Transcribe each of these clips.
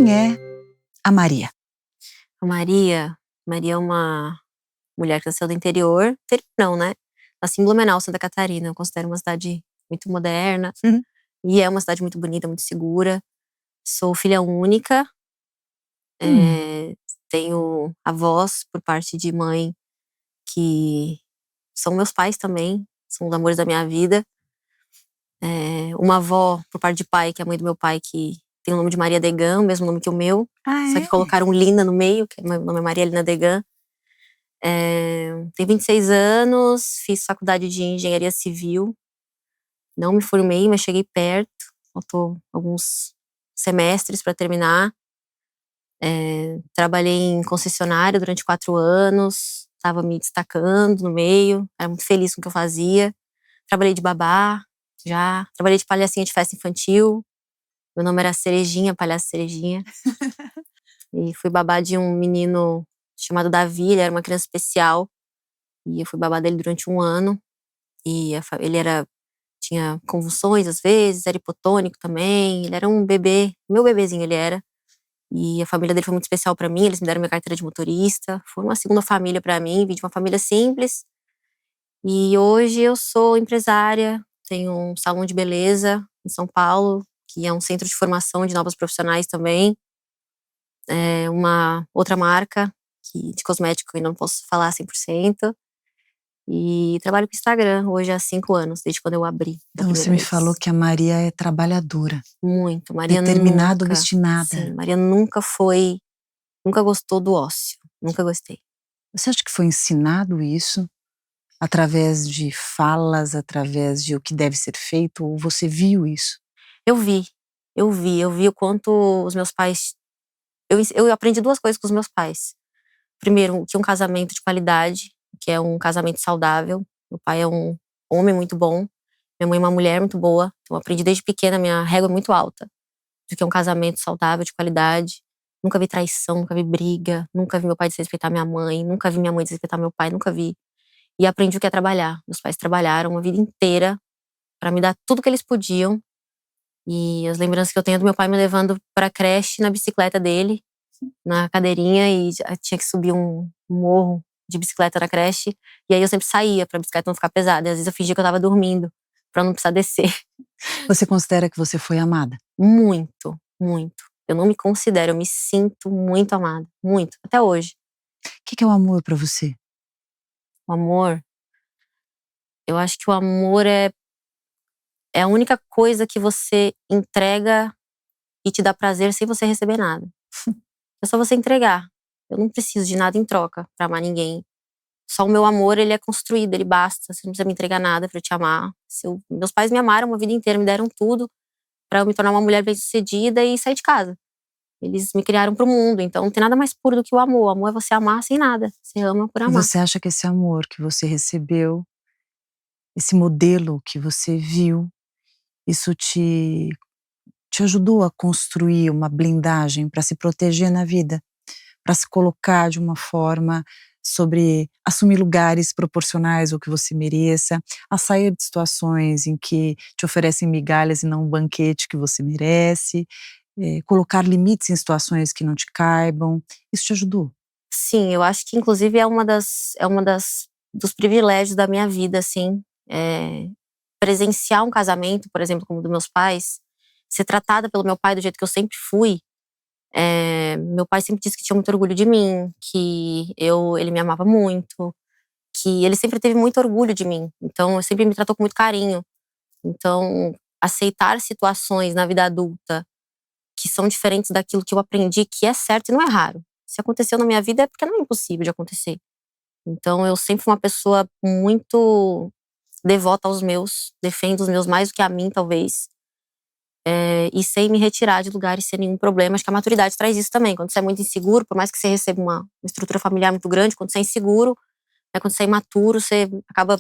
Quem é a Maria? A Maria é uma mulher que nasceu do interior. Interior não, né? Nasci em Blumenau, Santa Catarina. Eu considero uma cidade muito moderna. Uhum. E é uma cidade muito bonita, muito segura. Sou filha única. Tenho avós por parte de mãe que são meus pais também. São os amores da minha vida. Uma avó por parte de pai, que é a mãe do meu pai, que tem o nome de Maria Degan, o mesmo nome que o meu. Ah, Só é? que colocaram Lina no meio, que meu nome é Maria Lina Degan. Tenho 26 anos, fiz faculdade de engenharia civil. Não me formei, mas cheguei perto. Faltou alguns semestres para terminar. Trabalhei em concessionária durante 4 anos. Estava me destacando no meio. Era muito feliz com o que eu fazia. Trabalhei de babá, já. Trabalhei de palhacinha de festa infantil. Meu nome era Cerejinha, Palhaço Cerejinha. E fui babá de um menino chamado Davi, ele era uma criança especial. E eu fui babá dele durante 1 ano. E ele tinha convulsões às vezes, era hipotônico também. Ele era um bebê, meu bebezinho ele era. E a família dele foi muito especial pra mim, eles me deram minha carteira de motorista. Foi uma segunda família pra mim, vim de uma família simples. E hoje eu sou empresária, tenho um salão de beleza em São Paulo, que é um centro de formação de novos profissionais também. Uma outra marca de cosmético que eu ainda não posso falar 100%. E trabalho com Instagram hoje há 5 anos, desde quando eu abri. Então você me falou que a Maria é trabalhadora. Muito. Maria determinada, nunca, obstinada. sim, Maria nunca gostou do ócio. Nunca gostei. Você acha que foi ensinado isso? Através de falas, através de o que deve ser feito? Ou você viu isso? Eu vi o quanto os meus pais. Eu aprendi 2 coisas com os meus pais. Primeiro, que um casamento de qualidade, que é um casamento saudável. Meu pai é um homem muito bom. Minha mãe é uma mulher muito boa. Então, eu aprendi desde pequena, minha régua é muito alta. Do que é um casamento saudável, de qualidade. Nunca vi traição, nunca vi briga. Nunca vi meu pai desrespeitar minha mãe. Nunca vi minha mãe desrespeitar meu pai, nunca vi. E aprendi o que é trabalhar. Meus pais trabalharam a vida inteira pra me dar tudo que eles podiam. E as lembranças que eu tenho do meu pai me levando pra creche na bicicleta dele, na cadeirinha, e tinha que subir um morro de bicicleta na creche. E aí eu sempre saía pra bicicleta não ficar pesada. E às vezes eu fingia que eu tava dormindo, pra não precisar descer. Você considera que você foi amada? Muito, muito. Eu não me considero, eu me sinto muito amada. Muito, até hoje. O que é o amor pra você? O amor, eu acho que o amor é a única coisa que você entrega e te dá prazer sem você receber nada. É só você entregar. Eu não preciso de nada em troca pra amar ninguém. Só o meu amor, ele é construído, ele basta. Você não precisa me entregar nada pra eu te amar. Meus pais me amaram uma vida inteira, me deram tudo pra eu me tornar uma mulher bem-sucedida e sair de casa. Eles me criaram pro mundo, então não tem nada mais puro do que o amor. O amor é você amar sem nada. Você ama por E amar. você acha que esse amor que você recebeu, esse modelo que você viu, isso te ajudou a construir uma blindagem para se proteger na vida? Para se colocar de uma forma sobre assumir lugares proporcionais ao que você mereça, a sair de situações em que te oferecem migalhas e não um banquete que você merece, colocar limites em situações que não te caibam. Isso te ajudou? Sim, eu acho que inclusive é uma dos privilégios da minha vida, assim. Presenciar um casamento, por exemplo, como o dos meus pais, ser tratada pelo meu pai do jeito que eu sempre fui. Meu pai sempre disse que tinha muito orgulho de mim, que ele me amava muito, que ele sempre teve muito orgulho de mim. Então, sempre me tratou com muito carinho. Então, aceitar situações na vida adulta que são diferentes daquilo que eu aprendi que é certo e não é raro. Se aconteceu na minha vida é porque não é impossível de acontecer. Então, eu sempre fui uma pessoa muito devota aos meus, defendo os meus mais do que a mim, talvez. E sem me retirar de lugares sem nenhum problema. Acho que a maturidade traz isso também. Quando você é muito inseguro, por mais que você receba uma estrutura familiar muito grande, quando você é inseguro, quando você é imaturo, você acaba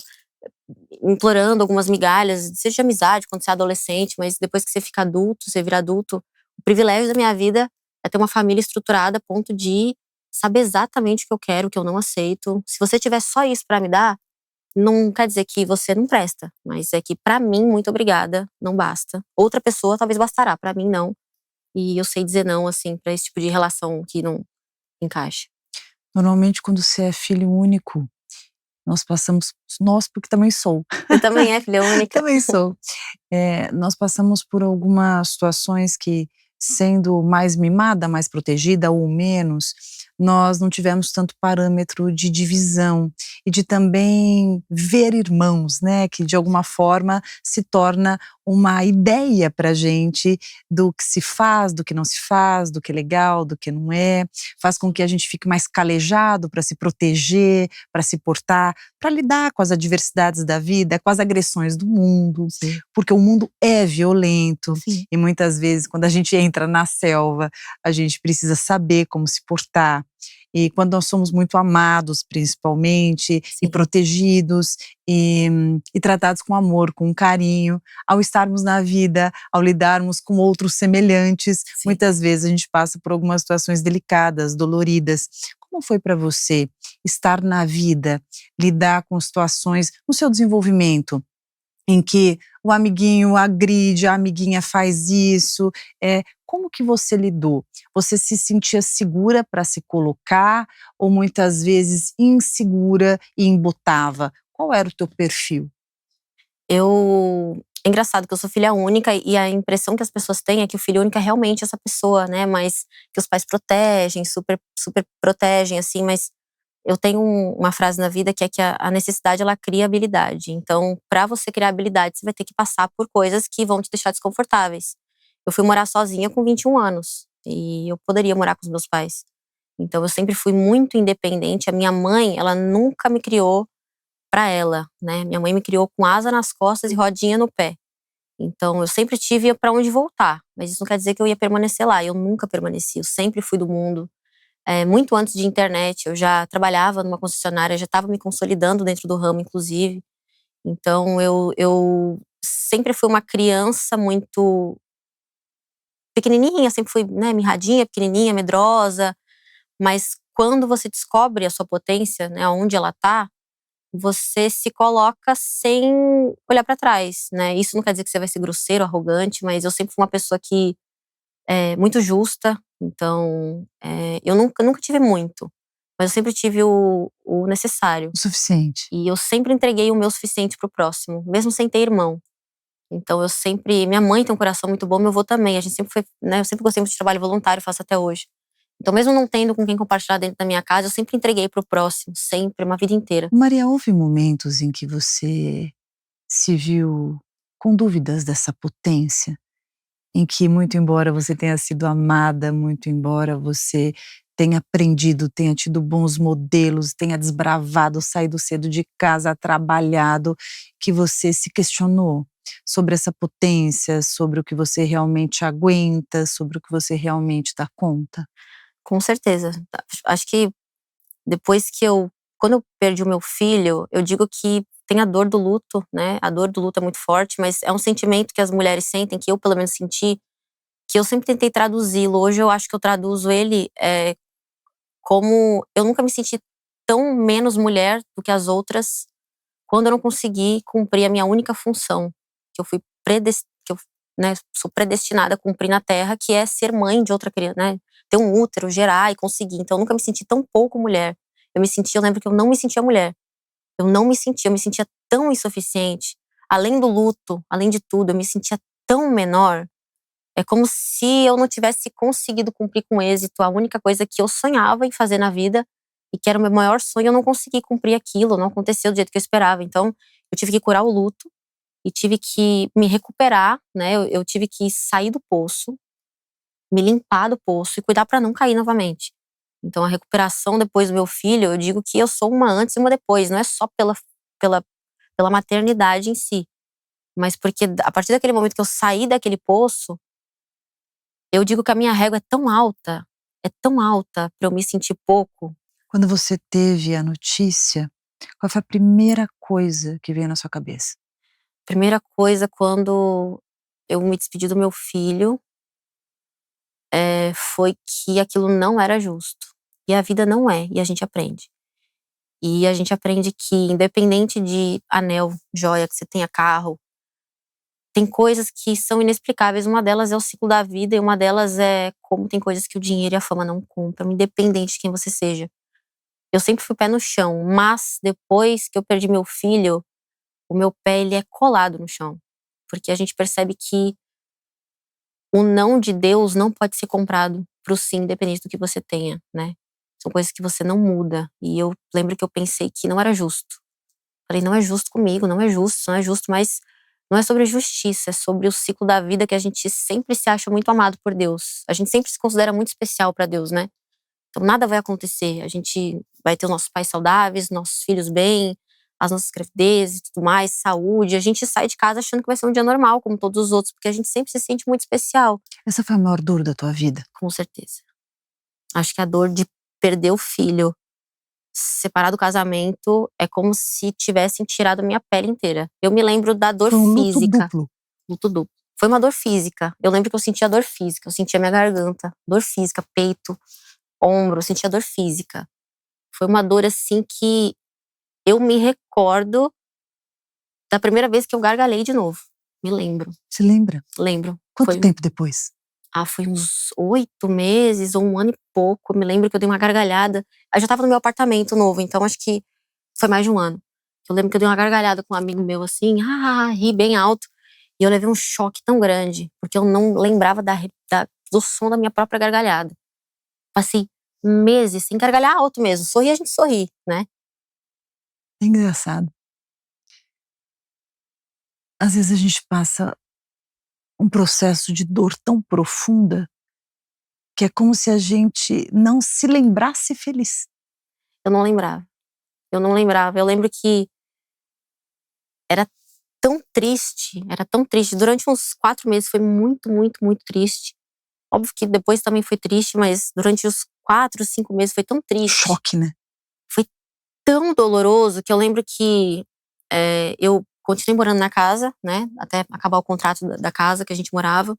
implorando algumas migalhas, seja de amizade, quando você é adolescente, mas depois que você fica adulto, você vira adulto, o privilégio da minha vida é ter uma família estruturada a ponto de saber exatamente o que eu quero, o que eu não aceito. Se você tiver só isso pra me dar, não quer dizer que você não presta, mas é que pra mim, muito obrigada, não basta. Outra pessoa talvez bastará, pra mim não. E eu sei dizer não, assim, pra esse tipo de relação que não encaixa. Normalmente quando você é filho único, nós porque também sou, Você também é filha única? também sou. Nós passamos por algumas situações que, sendo mais mimada, mais protegida ou menos, nós não tivemos tanto parâmetro de divisão e de também ver irmãos, né, que de alguma forma se torna uma ideia pra gente do que se faz, do que não se faz, do que é legal, do que não é, faz com que a gente fique mais calejado para se proteger, para se portar, para lidar com as adversidades da vida, com as agressões do mundo, Sim. porque o mundo é violento Sim. e muitas vezes quando a gente entra na selva, a gente precisa saber como se portar. E quando nós somos muito amados, principalmente, e Sim. protegidos, e tratados com amor, com carinho, ao estarmos na vida, ao lidarmos com outros semelhantes, Sim. muitas vezes a gente passa por algumas situações delicadas, doloridas. Como foi para você estar na vida, lidar com situações no seu desenvolvimento, em que o amiguinho agride, a amiguinha faz isso, como que você lidou? Você se sentia segura para se colocar ou muitas vezes insegura e embotava? Qual era o teu perfil? É engraçado que eu sou filha única e a impressão que as pessoas têm é que o filho único é realmente essa pessoa, né, mas que os pais protegem, super protegem, assim, mas eu tenho uma frase na vida que é que a necessidade ela cria habilidade. Então, pra você criar habilidade, você vai ter que passar por coisas que vão te deixar desconfortáveis. Eu fui morar sozinha com 21 anos e eu poderia morar com os meus pais. Então eu sempre fui muito independente. A minha mãe, ela nunca me criou pra ela, né. Minha mãe me criou com asa nas costas e rodinha no pé. Então eu sempre tive pra onde voltar, mas isso não quer dizer que eu ia permanecer lá. Eu nunca permaneci, eu sempre fui do mundo. Muito antes de internet, eu já trabalhava numa concessionária, já estava me consolidando dentro do ramo, inclusive. Então eu sempre fui uma criança muito pequenininha, sempre fui, né, mirradinha, pequenininha, medrosa, mas quando você descobre a sua potência, né, aonde ela tá, você se coloca sem olhar pra trás, né. Isso não quer dizer que você vai ser grosseiro, arrogante, mas eu sempre fui uma pessoa que é muito justa, então, eu nunca tive muito, mas eu sempre tive o necessário. O suficiente. E eu sempre entreguei o meu suficiente para o próximo, mesmo sem ter irmão. Então eu sempre minha mãe tem um coração muito bom, meu avô também, a gente sempre foi, né, eu sempre gostei muito de trabalho voluntário, faço até hoje. Então mesmo não tendo com quem compartilhar dentro da minha casa, eu sempre entreguei para o próximo, sempre, uma vida inteira. Maria, houve momentos em que você se viu com dúvidas dessa potência? Em que muito embora você tenha sido amada, muito embora você tenha aprendido, tenha tido bons modelos, tenha desbravado, saído cedo de casa, trabalhado, que você se questionou sobre essa potência, sobre o que você realmente aguenta, sobre o que você realmente dá conta? Com certeza. Acho que depois que quando eu perdi o meu filho, eu digo que tem a dor do luto, né, a dor do luto é muito forte, mas é um sentimento que as mulheres sentem, que eu pelo menos senti, que eu sempre tentei traduzi-lo. Hoje eu acho que eu traduzo ele, como eu nunca me senti tão menos mulher do que as outras, quando eu não consegui cumprir a minha única função, que eu fui que eu, né, sou predestinada a cumprir na Terra, que é ser mãe de outra criança, né, ter um útero, gerar e conseguir. Então eu nunca me senti tão pouco mulher. Eu lembro que eu não me sentia mulher. Eu me sentia tão insuficiente. Além do luto, além de tudo, eu me sentia tão menor. É como se eu não tivesse conseguido cumprir com êxito a única coisa que eu sonhava em fazer na vida e que era o meu maior sonho, eu não consegui cumprir aquilo, não aconteceu do jeito que eu esperava. Então, eu tive que curar o luto e tive que me recuperar, né? Eu tive que sair do poço, me limpar do poço e cuidar pra não cair novamente. Então, a recuperação depois do meu filho, eu digo que eu sou uma antes e uma depois, não é só pela, pela maternidade em si, mas porque a partir daquele momento que eu saí daquele poço, eu digo que a minha régua é tão alta pra eu me sentir pouco. Quando você teve a notícia, qual foi a primeira coisa que veio na sua cabeça? Primeira coisa, quando eu me despedi do meu filho, foi que aquilo não era justo. E a vida não é, e a gente aprende. E a gente aprende que independente de anel, joia, que você tenha carro, tem coisas que são inexplicáveis. Uma delas é o ciclo da vida e uma delas é como tem coisas que o dinheiro e a fama não compram, independente de quem você seja. Eu sempre fui pé no chão, mas depois que eu perdi meu filho, o meu pé ele é colado no chão. Porque a gente percebe que o não de Deus não pode ser comprado pro sim, independente do que você tenha, né? São coisas que você não muda. E eu lembro que eu pensei que não era justo. Falei, não é justo comigo, não é justo, não é justo, mas não é sobre justiça, é sobre o ciclo da vida que a gente sempre se acha muito amado por Deus. A gente sempre se considera muito especial pra Deus, né? Então nada vai acontecer. A gente vai ter os nossos pais saudáveis, nossos filhos bem, as nossas gravidezes e tudo mais, saúde. A gente sai de casa achando que vai ser um dia normal, como todos os outros, porque a gente sempre se sente muito especial. Essa foi a maior dor da tua vida? Com certeza. Acho que a dor de perder o filho, separar do casamento, é como se tivessem tirado a minha pele inteira. Eu me lembro da dor Foi um luto física. duplo. Luto duplo. Foi uma dor física. Eu lembro que eu sentia dor física. Eu sentia minha garganta, dor física, peito, ombro, eu sentia dor física. Foi uma dor assim que eu me recordo da primeira vez que eu gargalhei de novo. Me lembro. Se lembra? Lembro. Quanto tempo depois? Foi uns 8 meses ou 1 ano e pouco. Eu me lembro que eu dei uma gargalhada. Eu já tava no meu apartamento novo, então acho que foi mais de 1 ano. Eu lembro que eu dei uma gargalhada com um amigo meu assim, ri bem alto. E eu levei um choque tão grande, porque eu não lembrava do som da minha própria gargalhada. Passei meses sem gargalhar alto mesmo. Sorrir, a gente sorri, né? É engraçado. Às vezes a gente passa um processo de dor tão profunda que é como se a gente não se lembrasse feliz. Eu não lembrava. Eu não lembrava. Eu lembro que era tão triste, era tão triste. Durante uns 4 meses foi muito, muito, muito triste. Óbvio que depois também foi triste, mas durante os 4, 5 meses foi tão triste. Choque, né? Foi tão doloroso que eu lembro que eu continuei morando na casa, né? Até acabar o contrato da casa que a gente morava.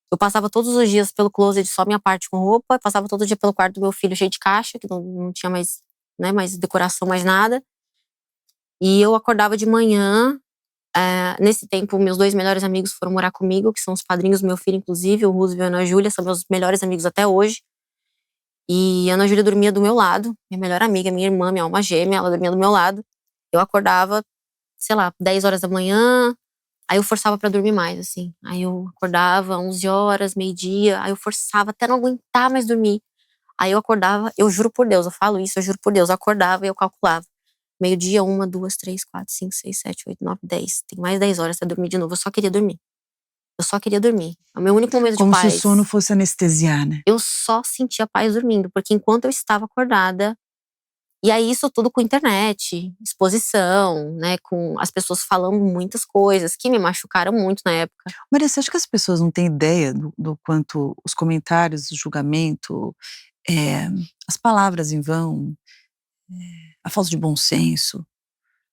Eu passava todos os dias pelo closet, só minha parte com roupa. Passava todo dia pelo quarto do meu filho cheio de caixa, que não tinha mais, né, mais decoração, mais nada. E eu acordava de manhã. Nesse tempo, meus 2 melhores amigos foram morar comigo, que são os padrinhos do meu filho, inclusive, o Roosevelt e a Ana Júlia, são meus melhores amigos até hoje. E a Ana Júlia dormia do meu lado, minha melhor amiga, minha irmã, minha alma gêmea, ela dormia do meu lado. Eu acordava, sei lá, 10 horas da manhã, aí eu forçava pra dormir mais, assim. Aí eu acordava 11 horas, meio-dia, aí eu forçava até não aguentar mais dormir. Aí eu acordava, eu juro por Deus, eu falo isso, eu juro por Deus, eu acordava e eu calculava. Meio-dia, 1, 2, 3, 4, 5, 6, 7, 8, 9, 10. Tem mais 10 horas pra dormir de novo. Eu só queria dormir. Eu só queria dormir. É o meu único momento de Como se o paz. sono fosse anestesiar, né? Eu só sentia paz dormindo, porque enquanto eu estava acordada, e aí isso tudo com internet, exposição, né, com as pessoas falando muitas coisas que me machucaram muito na época. Maria, você acha que as pessoas não têm ideia do quanto os comentários, o julgamento, as palavras em vão, a falta de bom senso,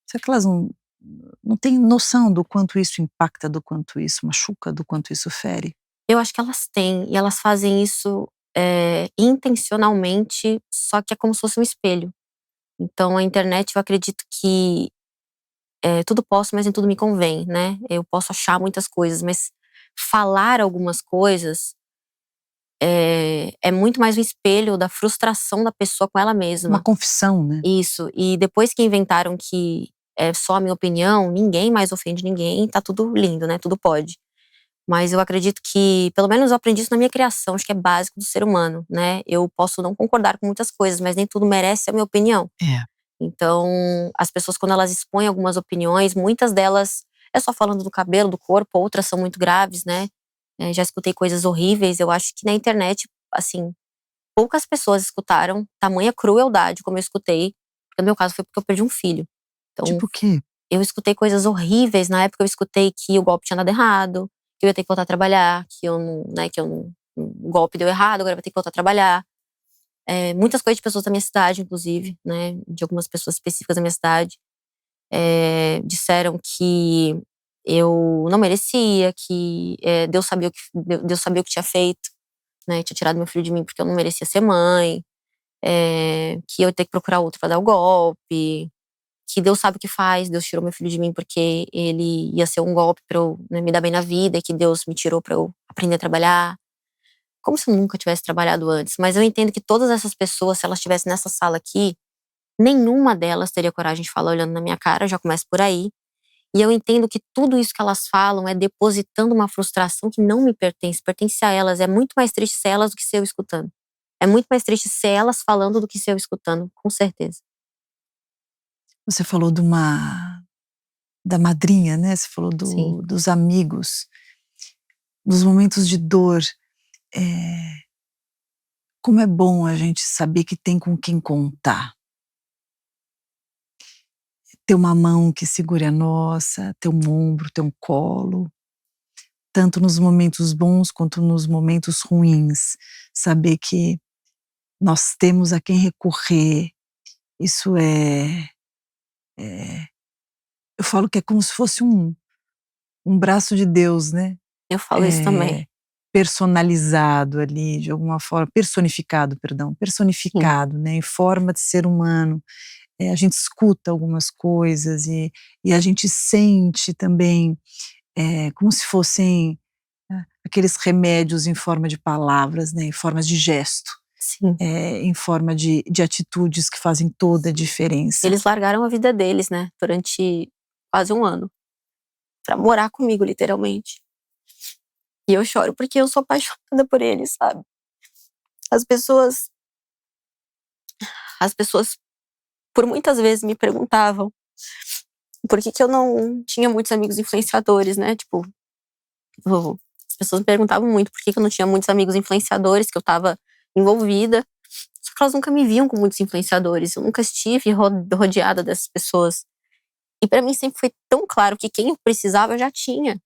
será que elas não têm noção do quanto isso impacta, do quanto isso machuca, do quanto isso fere? Eu acho que elas têm, e elas fazem isso intencionalmente, só que é como se fosse um espelho. Então a internet, eu acredito que tudo posso, mas nem tudo me convém, né? Eu posso achar muitas coisas, mas falar algumas coisas é muito mais um espelho da frustração da pessoa com ela Uma mesma. confissão, né? Isso. E depois que inventaram que é só a minha opinião, ninguém mais ofende ninguém, tá tudo lindo, né? Tudo pode. Mas eu acredito que, pelo menos eu aprendi isso na minha criação, acho que é básico do ser humano, né? Eu posso não concordar com muitas coisas, mas nem tudo merece a minha opinião. É. Então, as pessoas, quando elas expõem algumas opiniões, muitas delas é só falando do cabelo, do corpo, outras são muito graves, né? Já escutei coisas horríveis. Eu acho que na internet, assim, poucas pessoas escutaram tamanha crueldade como eu escutei. No meu caso foi porque eu perdi um filho. Então, Tipo o quê? eu escutei coisas horríveis. Na época eu escutei que o golpe tinha dado errado, que eu ia ter que voltar a trabalhar, que eu não, né, que eu não, o golpe deu errado, agora eu vou ter que voltar a trabalhar. Muitas coisas de pessoas da minha cidade, inclusive, né, de algumas pessoas específicas da minha cidade, disseram que eu não merecia, que Deus sabia o que tinha feito, né, tinha tirado meu filho de mim porque eu não merecia ser mãe, que eu ia ter que procurar outro para dar o golpe. que Deus sabe o que faz, Deus tirou meu filho de mim porque ele ia ser um golpe pra eu, né, me dar bem na vida, e que Deus me tirou pra eu aprender a trabalhar. Como se eu nunca tivesse trabalhado antes. Mas eu entendo que todas essas pessoas, se elas estivessem nessa sala aqui, nenhuma delas teria coragem de falar olhando na minha cara, já começa por aí. E eu entendo que tudo isso que elas falam é depositando uma frustração que não me pertence, pertence a elas. É muito mais triste ser elas do que ser eu escutando. É muito mais triste ser elas falando do que ser eu escutando, com certeza. Você falou da madrinha, né, você falou Sim. dos amigos, dos momentos de dor. Como é bom a gente saber que tem com quem contar. Ter uma mão que segure a nossa, ter um ombro, ter um colo, tanto nos momentos bons quanto nos momentos ruins. Saber que nós temos a quem recorrer, isso eu falo que é como se fosse um braço de Deus, né, Eu falo isso também. personalizado ali, de alguma forma personificado, perdão, Sim. personificado, né, em forma de ser humano. A gente escuta algumas coisas e a gente sente também, como se fossem, aqueles remédios em forma de palavras, né, em formas de gesto, Sim. em forma de atitudes que fazem toda a diferença. Eles largaram a vida deles, né, durante quase 1 ano, pra morar comigo, literalmente. E eu choro porque eu sou apaixonada por eles, sabe. As pessoas as pessoas por muitas vezes me perguntavam por que eu não tinha muitos amigos influenciadores, né, tipo, as pessoas me perguntavam muito por que eu não tinha muitos amigos influenciadores, que eu estava envolvida, só que elas nunca me viam com muitos influenciadores, eu nunca estive rodeada dessas pessoas. E pra mim sempre foi tão claro que quem eu precisava eu já tinha.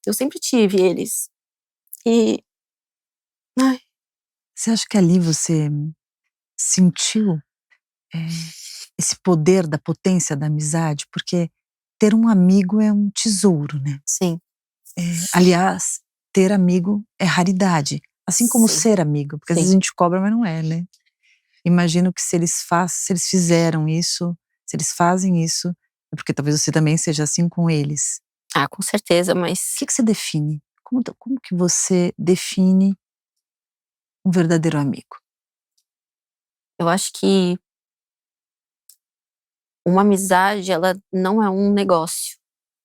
Eu sempre tive eles. E, ai, Você acha que ali você sentiu, eh, esse poder da potência da amizade? Porque ter um amigo é um tesouro, né. sim, Aliás, ter amigo é raridade, assim como sim, ser amigo, porque às vezes sim. a gente cobra, mas não é, né. Imagino que se eles fizeram isso, se eles fazem isso, é porque talvez você também seja assim com eles. Ah, com certeza, O mas que que você define? Como que você define um verdadeiro amigo? eu acho que uma amizade, ela não é um negócio,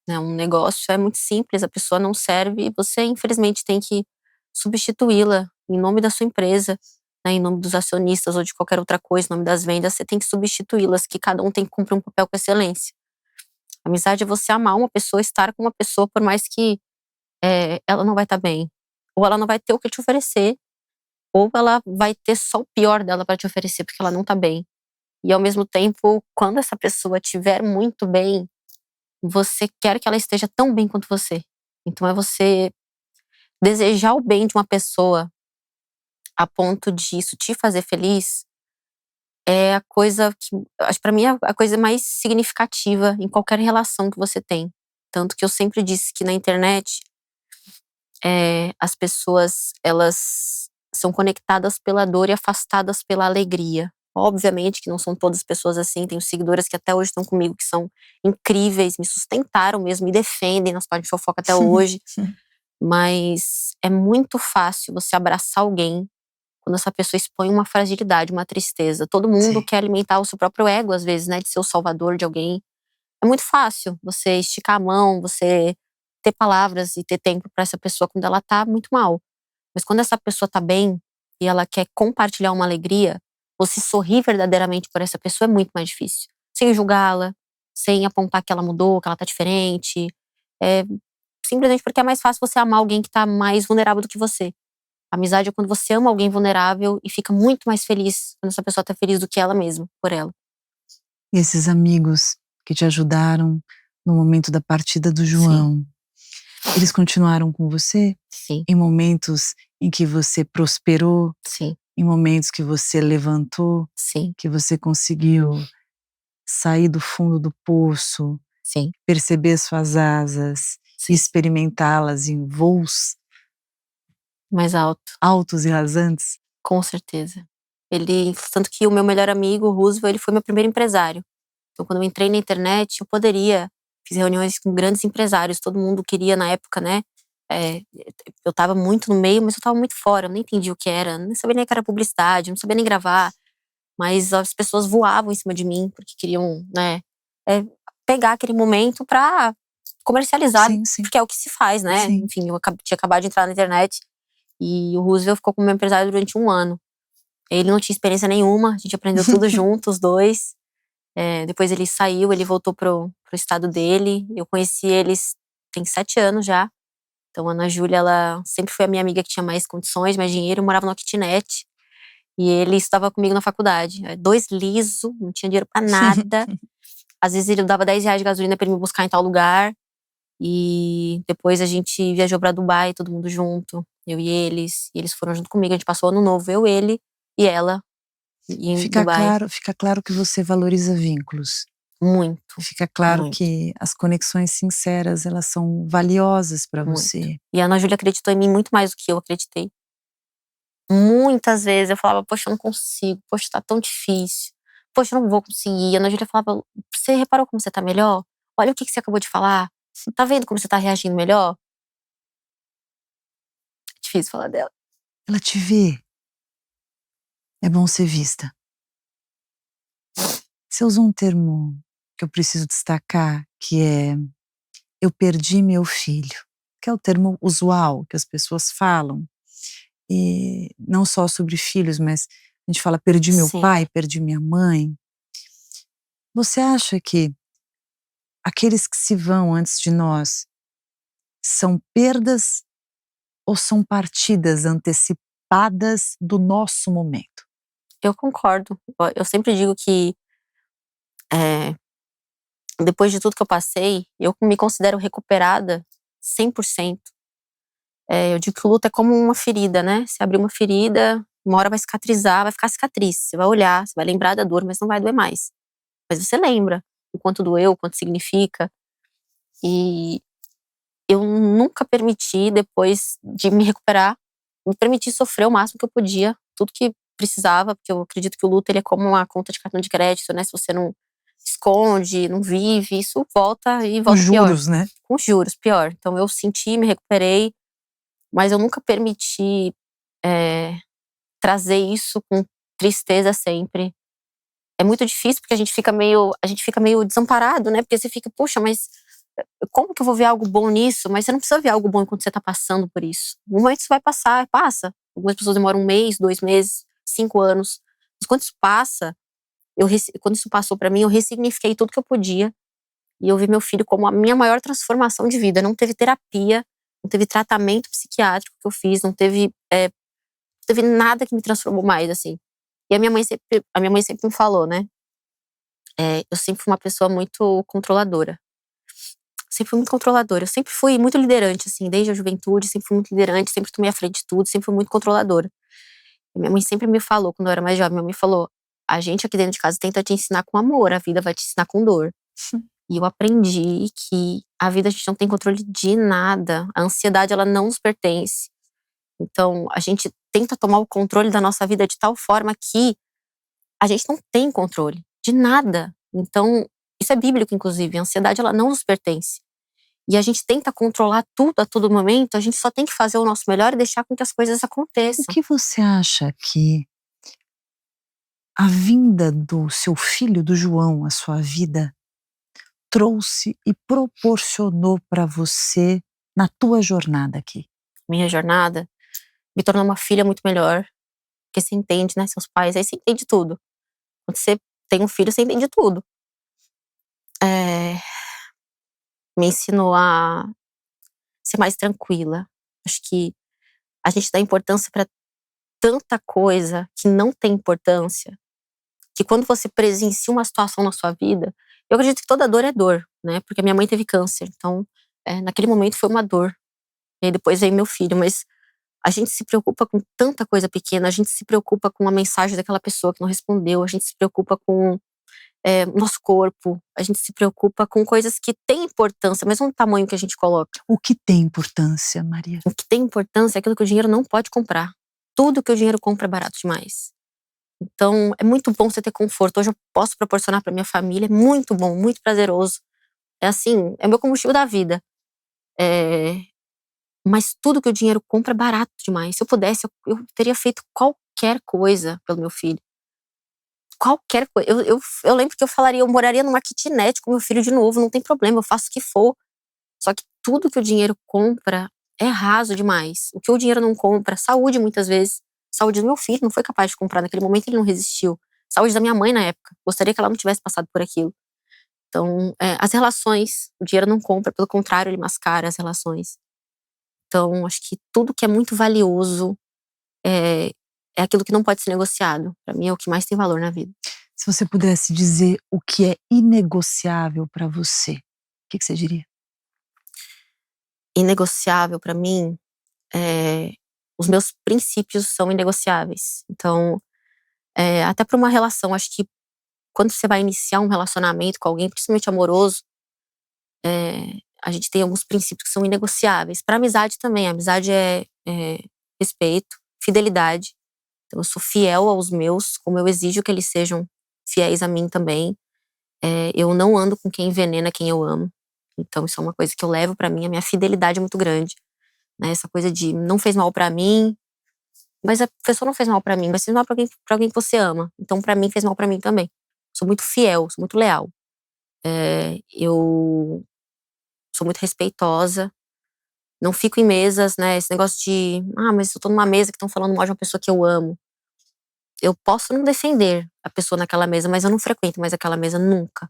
né, um negócio é muito simples, a pessoa não serve e você infelizmente tem que substituí-la em nome da sua empresa, né, em nome dos acionistas ou de qualquer outra coisa, em nome das vendas, você tem que substituí-las, que cada um tem que cumprir um papel com excelência. Amizade é você amar uma pessoa, estar com uma pessoa por mais que, ela não vai estar bem, ou ela não vai ter o que te oferecer, ou ela vai ter só o pior dela para te oferecer, porque ela não tá bem. E ao mesmo tempo, quando essa pessoa estiver muito bem, você quer que ela esteja tão bem quanto você. Então é você desejar o bem de uma pessoa a ponto de isso te fazer feliz, é a coisa que acho pra mim é a coisa mais significativa em qualquer relação que você tem. Tanto que eu sempre disse que na internet, as pessoas elas são conectadas pela dor e afastadas pela alegria. Obviamente que não são todas as pessoas assim, tenho seguidoras que até hoje estão comigo, que são incríveis, me sustentaram mesmo, me defendem nas páginas de fofoca até hoje, mas é muito fácil você abraçar alguém quando essa pessoa expõe uma fragilidade, uma tristeza. Todo mundo Sim. quer alimentar o seu próprio ego, às vezes, né, de ser o salvador de alguém. É muito fácil você esticar a mão, você ter palavras e ter tempo pra essa pessoa quando ela tá muito mal. Mas quando essa pessoa tá bem e ela quer compartilhar uma alegria, você sorrir verdadeiramente por essa pessoa é muito mais difícil. Sem julgá-la, sem apontar que ela mudou, que ela tá diferente. É simplesmente porque é mais fácil você amar alguém que tá mais vulnerável do que você. Amizade é quando você ama alguém vulnerável e fica muito mais feliz quando essa pessoa tá feliz do que ela mesma, por ela. E esses amigos que te ajudaram no momento da partida do Sim, João, eles continuaram com você sim, em momentos em que você prosperou, sim, em momentos que você levantou, sim, que você conseguiu sair do fundo do poço, sim, perceber suas asas e sim. experimentá-las em voos Mais alto, altos e rasantes? com certeza. Ele tanto que o meu melhor amigo, o Roosevelt, ele foi meu primeiro empresário. Então, quando eu entrei na internet, eu poderia, fiz reuniões com grandes empresários, todo mundo queria na época, né? Eu tava muito no meio, mas eu tava muito fora, eu nem entendi o que era, nem sabia nem o que era publicidade, não sabia nem gravar, mas as pessoas voavam em cima de mim, porque queriam, né, pegar aquele momento pra comercializar, Sim, sim. porque é o que se faz, né? Sim. Enfim, eu tinha acabado de entrar na internet e o Roosevelt ficou como meu empresário durante 1 ano. Ele não tinha experiência nenhuma, a gente aprendeu tudo junto, os dois. Depois ele saiu, ele voltou pro estado dele. Eu conheci eles tem 7 anos já. Então a Ana Júlia, ela sempre foi a minha amiga que tinha mais condições, mais dinheiro, morava numa kitnet. E ele estava comigo na faculdade. 2 liso, não tinha dinheiro pra nada. Às vezes ele dava R$ 10 de gasolina pra ele me buscar em tal lugar. E depois a gente viajou pra Dubai, todo mundo junto, eu e eles. E eles foram junto comigo, a gente passou o ano novo, eu, ele e ela, em Dubai. Fica claro que você valoriza vínculos. Muito, Fica claro muito, que as conexões sinceras, elas são valiosas para muito. você. E a Ana Júlia acreditou em mim muito mais do que eu acreditei. Muitas vezes eu falava, poxa, eu não consigo, poxa, tá tão difícil, poxa, eu não vou conseguir. A Ana Júlia falava, você reparou como você tá melhor? Olha o que você acabou de falar. Tá vendo como você tá reagindo melhor? É difícil falar dela. Ela te vê. É bom ser vista. Você usou um termo que eu preciso destacar, que é eu perdi meu filho, que é o termo usual que as pessoas falam, e não só sobre filhos, mas a gente fala perdi meu Sim. pai, perdi minha mãe. Você acha que aqueles que se vão antes de nós são perdas ou são partidas antecipadas do nosso momento? Eu concordo. Eu sempre digo que, depois de tudo que eu passei, eu me considero recuperada 100%. Eu digo que o luto é como uma ferida, né? Você abrir uma ferida, uma hora vai cicatrizar, vai ficar cicatriz. Você vai olhar, você vai lembrar da dor, mas não vai doer mais. Mas você lembra o quanto doeu, o quanto significa. E eu nunca permiti, depois de me recuperar, me permitir sofrer o máximo que eu podia, tudo que precisava, porque eu acredito que o luto ele é como uma conta de cartão de crédito, né? Se você não esconde, não vive, isso volta e Os volta pior. juros, né? Com juros, pior. Então eu senti, me recuperei, mas eu nunca permiti trazer isso com tristeza sempre. É muito difícil porque a gente fica meio desamparado, né? Porque você fica, puxa, mas como que eu vou ver algo bom nisso? Mas você não precisa ver algo bom enquanto você tá passando por isso. Um momento isso vai passar, passa. Algumas pessoas demoram 1 mês, 2 meses, 5 anos. Mas quando isso passa, quando isso passou pra mim, eu ressignifiquei tudo que eu podia. E eu vi meu filho como a minha maior transformação de vida. Não teve terapia, não teve tratamento psiquiátrico que eu fiz, não teve nada que me transformou mais, assim. E a minha mãe sempre me falou, né? Eu sempre fui uma pessoa muito controladora. Sempre fui muito controladora. Eu sempre fui muito liderante, assim, desde a juventude, sempre fui muito liderante, sempre tomei a frente de tudo, sempre fui muito controladora. E minha mãe sempre me falou, quando eu era mais jovem, minha mãe falou: a gente aqui dentro de casa tenta te ensinar com amor, a vida vai te ensinar com dor. E eu aprendi que a vida a gente não tem controle de nada. A ansiedade, ela não nos pertence. Então, a gente tenta tomar o controle da nossa vida de tal forma que a gente não tem controle de nada. Então, isso é bíblico, inclusive. A ansiedade, ela não nos pertence. E a gente tenta controlar tudo a todo momento, a gente só tem que fazer o nosso melhor e deixar com que as coisas O aconteçam. que você acha que a vinda do seu filho, do João, à sua vida, trouxe e proporcionou para você na tua jornada aqui? Minha jornada me tornou uma filha muito melhor, porque você entende, né, seus pais, aí você entende tudo. Quando você tem um filho, você entende tudo. Me ensinou a ser mais tranquila. Acho que a gente dá importância pra tanta coisa que não tem importância, que quando você presencia uma situação na sua vida, eu acredito que toda dor é dor, né, porque a minha mãe teve câncer, então, naquele momento foi uma dor, e aí depois veio meu filho, mas a gente se preocupa com tanta coisa pequena, a gente se preocupa com a mensagem daquela pessoa que não respondeu, a gente se preocupa com nosso corpo, a gente se preocupa com coisas que têm importância, mas não no tamanho que a gente coloca. O que tem importância, Maria? O que tem importância é aquilo que o dinheiro não pode comprar. Tudo que o dinheiro compra é barato demais. Então, é muito bom você ter conforto. Hoje eu posso proporcionar pra minha família, é muito bom, muito prazeroso. É assim, é o meu combustível da vida. Eh, mas tudo que o dinheiro compra é barato demais. Se eu pudesse, eu teria feito qualquer coisa pelo meu filho. Qualquer coisa. Eu lembro que eu falaria, eu moraria numa kitnet com meu filho de novo, não tem problema, eu faço o que for. Só que tudo que o dinheiro compra é raso demais. O que o dinheiro não compra, saúde muitas vezes. Saúde do meu filho, não foi capaz de comprar naquele momento, ele não resistiu. Saúde da minha mãe na época. Gostaria que ela não tivesse passado por aquilo. Então, as relações, o dinheiro não compra, pelo contrário, ele mascara as relações. Então, acho que tudo que é muito valioso é, é aquilo que não pode ser negociado. Pra mim é o que mais tem valor na vida. Se você pudesse dizer o que é inegociável pra você, o que você diria? Inegociável pra mim, os meus princípios são inegociáveis. Então, até pra uma relação, acho que quando você vai iniciar um relacionamento com alguém, principalmente amoroso, a gente tem alguns princípios que são inegociáveis. Pra amizade também, a amizade é respeito, fidelidade. Então eu sou fiel aos meus, como eu exijo que eles sejam fiéis a mim também. Eu não ando com quem envenena quem eu amo. Então isso é uma coisa que eu levo pra mim, a minha fidelidade é muito grande, né? Essa coisa de não fez mal pra mim, mas a pessoa não fez mal pra mim, mas fez mal pra alguém que você ama. Então pra mim fez mal pra mim também. Sou muito fiel, sou muito leal. Eu sou muito respeitosa. Não fico em mesas, né? Esse negócio de, mas eu tô numa mesa que estão falando mal de uma pessoa que eu amo. Eu posso não defender a pessoa naquela mesa, mas eu não frequento mais aquela mesa nunca.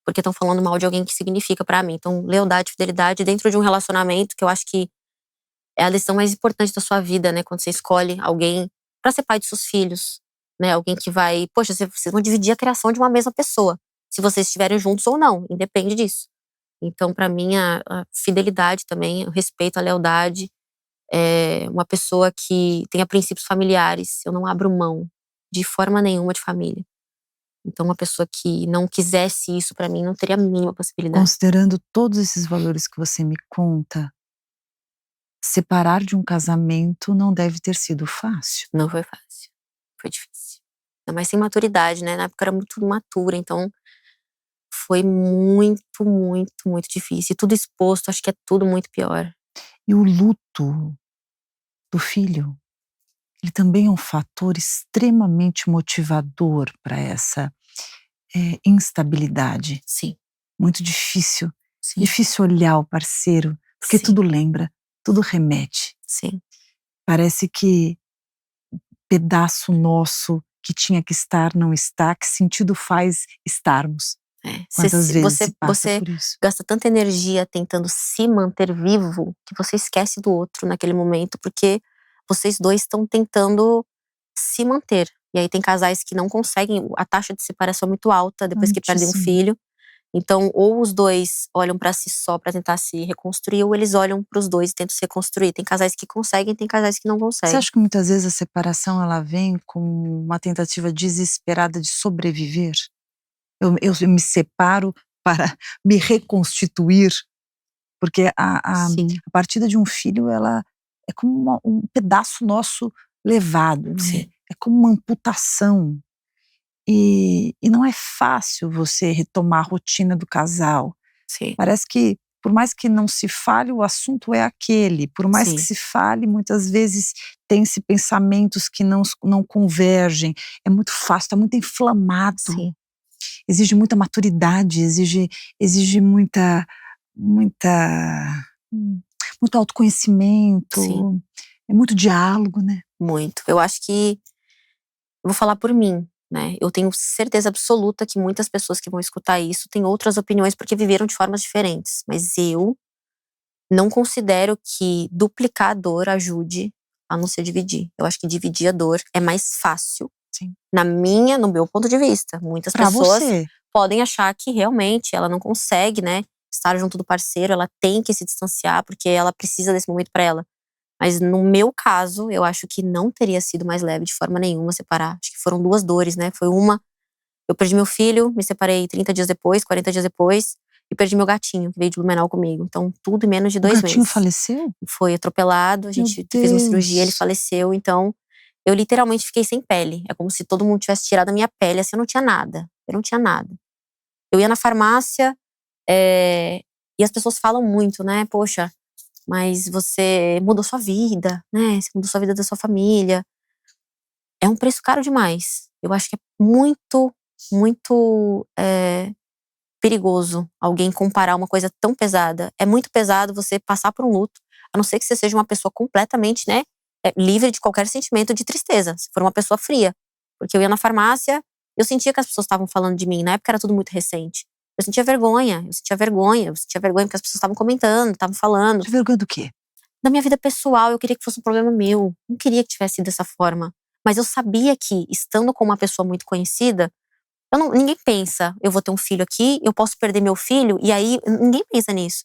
Porque estão falando mal de alguém que significa pra mim. Então, lealdade, fidelidade dentro de um relacionamento, que eu acho que é a decisão mais importante da sua vida, né? Quando você escolhe alguém pra ser pai dos seus filhos, né? Alguém que vai, poxa, vocês vão dividir a criação de uma mesma pessoa. Se vocês estiverem juntos ou não, independe disso. Então, pra mim, a fidelidade também, o respeito, a lealdade, uma pessoa que tenha princípios familiares. Eu não abro mão de forma nenhuma de família. Então, uma pessoa que não quisesse isso pra mim não teria a mínima possibilidade. Considerando todos esses valores que você me conta, separar de um casamento não deve ter sido fácil. Não foi fácil, foi difícil. Ainda mais sem maturidade, né? Na época eu era muito imatura, então foi muito, muito, muito difícil. E tudo exposto, acho que é tudo muito pior. E o luto do filho, ele também é um fator extremamente motivador para essa, instabilidade. Sim, Muito difícil, sim, difícil olhar o parceiro, porque sim, tudo lembra, tudo remete. sim. Parece que pedaço nosso que tinha que estar não está, que sentido faz estarmos? Quantas vezes se passa Você por isso? gasta tanta energia tentando se manter vivo que você esquece do outro naquele momento, porque vocês dois estão tentando se manter. E aí tem casais que não conseguem, a taxa de separação é muito alta depois que perdem um Altíssimo. filho. Então, ou os dois olham pra si só pra tentar se reconstruir, ou eles olham pros dois e tentam se reconstruir. Tem casais que conseguem, tem casais que não Você conseguem. acha que muitas vezes a separação ela vem com uma tentativa desesperada de sobreviver? Eu me separo para me reconstituir, porque Sim, a partida de um filho ela é como um pedaço nosso levado, né, sim, é como uma amputação. E não é fácil você retomar a rotina do casal. sim, Parece que, por mais que não se fale, o assunto é aquele, por mais que sim, se fale, muitas vezes tem-se pensamentos que não convergem, é muito fácil, está muito inflamado, sim, exige muita maturidade, exige muita muito sim, autoconhecimento, é muito diálogo, né. muito. Eu acho que, eu vou falar por mim, né? Eu tenho certeza absoluta que muitas pessoas que vão escutar isso têm outras opiniões porque viveram de formas diferentes. Mas eu não considero que duplicar a dor ajude a não ser dividir. Eu acho que dividir a dor é mais fácil, Sim. no meu ponto de vista. Muitas Pra pessoas você. podem achar que realmente ela não consegue, né, estar junto do parceiro, ela tem que se distanciar porque ela precisa desse momento pra ela. Mas no meu caso, eu acho que não teria sido mais leve de forma nenhuma separar. Acho que foram duas dores, né? Foi uma, eu perdi meu filho, me separei 30 dias depois, 40 dias depois, e perdi meu gatinho, que veio de Blumenau comigo. Então, tudo em menos de O dois gatinho meses. faleceu? Foi atropelado, a Meu gente fez uma cirurgia, ele Deus! faleceu. Então, eu literalmente fiquei sem pele. É como se todo mundo tivesse tirado a minha pele, assim, eu não tinha nada. Eu não tinha nada. Eu ia na farmácia, e as pessoas falam muito, né? Poxa, mas você mudou sua vida, né? Você mudou sua vida da sua família. É um preço caro demais. Eu acho que é muito, muito perigoso alguém comparar uma coisa tão pesada. É muito pesado você passar por um luto, a não ser que você seja uma pessoa completamente, né, livre de qualquer sentimento de tristeza. Se for uma pessoa fria. Porque eu ia na farmácia, eu sentia que as pessoas estavam falando de mim. Na época era tudo muito recente. Eu sentia vergonha, porque as pessoas estavam comentando, estavam falando. De vergonha do quê? Da minha vida pessoal, eu queria que fosse um problema meu. Não queria que tivesse sido dessa forma. Mas eu sabia que, estando com uma pessoa muito conhecida, ninguém pensa, eu vou ter um filho aqui, eu posso perder meu filho, e aí ninguém pensa nisso.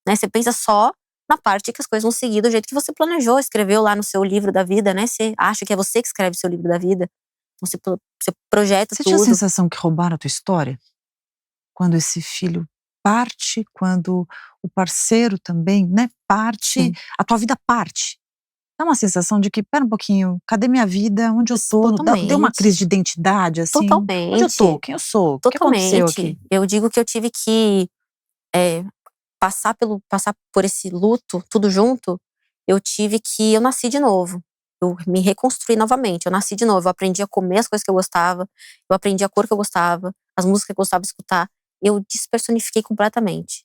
Né? Você pensa só na parte que as coisas vão seguir do jeito que você planejou, escreveu lá no seu livro da vida, né? Você acha que é você que escreve o seu livro da vida. Então você projeta Você tinha a tudo. sensação que roubaram a tua história? Quando esse filho parte, quando o parceiro também, né, parte, Sim. a tua vida parte. Dá uma sensação de que, espera um pouquinho, cadê minha vida? Onde eu tô? Deu uma crise Totalmente. de identidade, assim? Onde eu tô? Totalmente. Quem eu sou? O que aconteceu aqui? Totalmente. Eu digo que eu tive que passar por esse luto, tudo junto. Eu nasci de novo. Eu me reconstruí novamente, eu nasci de novo. Eu aprendi a comer as coisas que eu gostava, eu aprendi a cor que eu gostava, as músicas que eu gostava de escutar. Eu despersonifiquei completamente.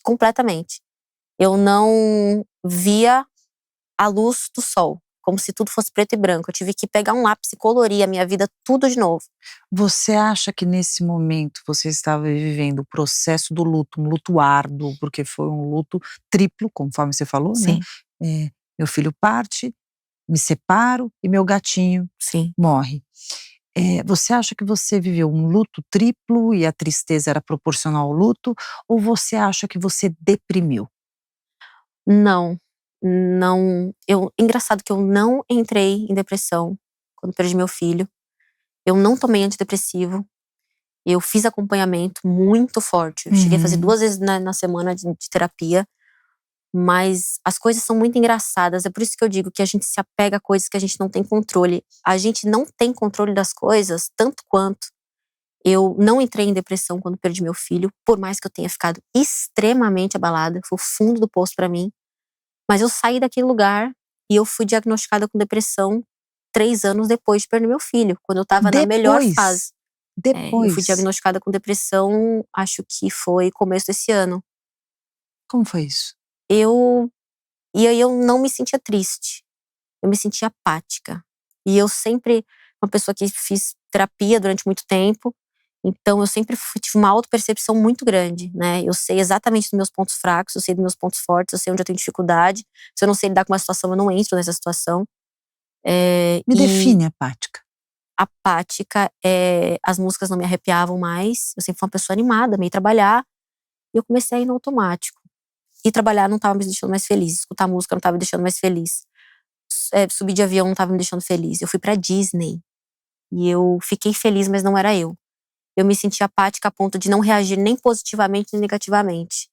Completamente. Eu não via a luz do sol, como se tudo fosse preto e branco. Eu tive que pegar um lápis e colorir a minha vida tudo de novo. Você acha que nesse momento você estava vivendo o processo do luto, um luto árduo, porque foi um luto triplo, conforme você falou, né? Sim, Meu filho parte, me separo e meu gatinho sim. morre. Você acha que você viveu um luto triplo e a tristeza era proporcional ao luto, ou você acha que você deprimiu? Não, não. Engraçado que eu não entrei em depressão quando perdi meu filho. Eu não tomei antidepressivo. Eu fiz acompanhamento muito forte. Eu cheguei a fazer Uhum. 2 vezes na semana de terapia. Mas as coisas são muito engraçadas. É por isso que eu digo que a gente se apega a coisas que a gente não tem controle. A gente não tem controle das coisas tanto quanto. Eu não entrei em depressão quando perdi meu filho, por mais que eu tenha ficado extremamente abalada. Foi o fundo do poço pra mim. Mas eu saí daquele lugar e eu fui diagnosticada com depressão 3 anos depois de perder meu filho, quando eu estava na melhor fase. Depois, Eu fui depois, diagnosticada com depressão, acho que foi começo desse ano. como foi isso? Eu E aí eu não me sentia triste, eu me sentia apática. E eu sempre, uma pessoa que fiz terapia durante muito tempo, então eu sempre tive uma autopercepção muito grande, né? Eu sei exatamente dos meus pontos fracos, eu sei dos meus pontos fortes, eu sei onde eu tenho dificuldade. Se eu não sei lidar com uma situação, eu não entro nessa situação. Me E define apática. apática, as músicas não me arrepiavam mais. Eu sempre fui uma pessoa animada, meio trabalhar. E eu comecei a ir no automático. E trabalhar não estava me deixando mais feliz, escutar música não estava me deixando mais feliz. Subir de avião não estava me deixando feliz. Eu fui pra Disney e eu fiquei feliz, mas não era eu. Eu me senti apática a ponto de não reagir nem positivamente nem negativamente.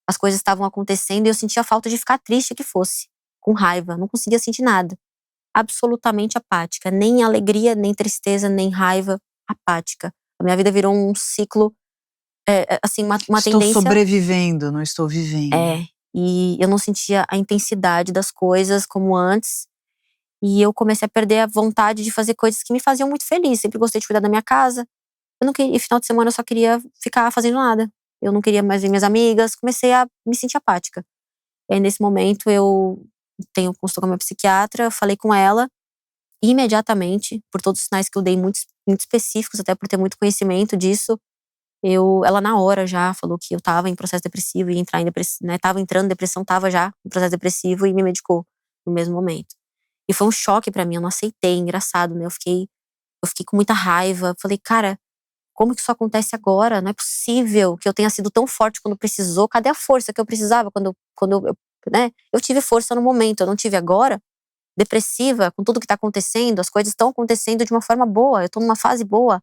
As coisas estavam acontecendo e eu sentia falta de ficar triste que fosse, com raiva, não conseguia sentir nada. Absolutamente apática, nem alegria, nem tristeza, nem raiva, apática. A minha vida virou um ciclo, assim, uma Estou tendência. sobrevivendo, não estou vivendo. E eu não sentia a intensidade das coisas como antes. E eu comecei a perder a vontade de fazer coisas que me faziam muito feliz. Sempre gostei de cuidar da minha casa. Eu não queria, final de semana eu só queria ficar fazendo nada. Eu não queria mais ver minhas amigas. Comecei a me sentir apática. E aí, nesse momento, eu tenho consulta com a minha psiquiatra. Eu falei com ela. E imediatamente, por todos os sinais que eu dei, muito, muito específicos, até por ter muito conhecimento disso, ela na hora já falou que eu tava em processo depressivo, ia entrar em depressão, né? Tava entrando em depressão, tava já em processo depressivo e me medicou no mesmo momento. E foi um choque pra mim, eu não aceitei, engraçado, né? Eu fiquei com muita raiva. Falei, cara, como que isso acontece agora? Não é possível que eu tenha sido tão forte quando precisou. Cadê a força que eu precisava né? Eu tive força no momento, eu não tive agora. Depressiva, com tudo que tá acontecendo, as coisas estão acontecendo de uma forma boa, eu tô numa fase boa.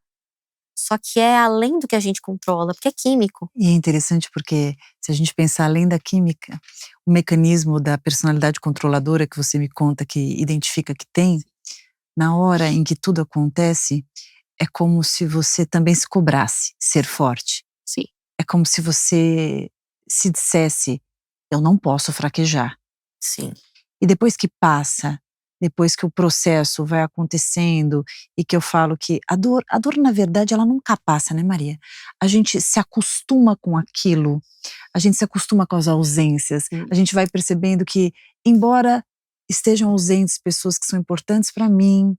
Só que é além do que a gente controla, porque é químico. E é interessante porque, se a gente pensar além da química, o mecanismo da personalidade controladora que você me conta que identifica que tem, na hora em que tudo acontece, é como se você também se cobrasse ser forte. Sim. É como se você se dissesse: "Eu não posso fraquejar". Sim. E depois que passa, depois que o processo vai acontecendo e que eu falo que a dor na verdade ela nunca passa, né, Maria? A gente se acostuma com aquilo, a gente se acostuma com as ausências, a gente vai percebendo que, embora estejam ausentes pessoas que são importantes para mim,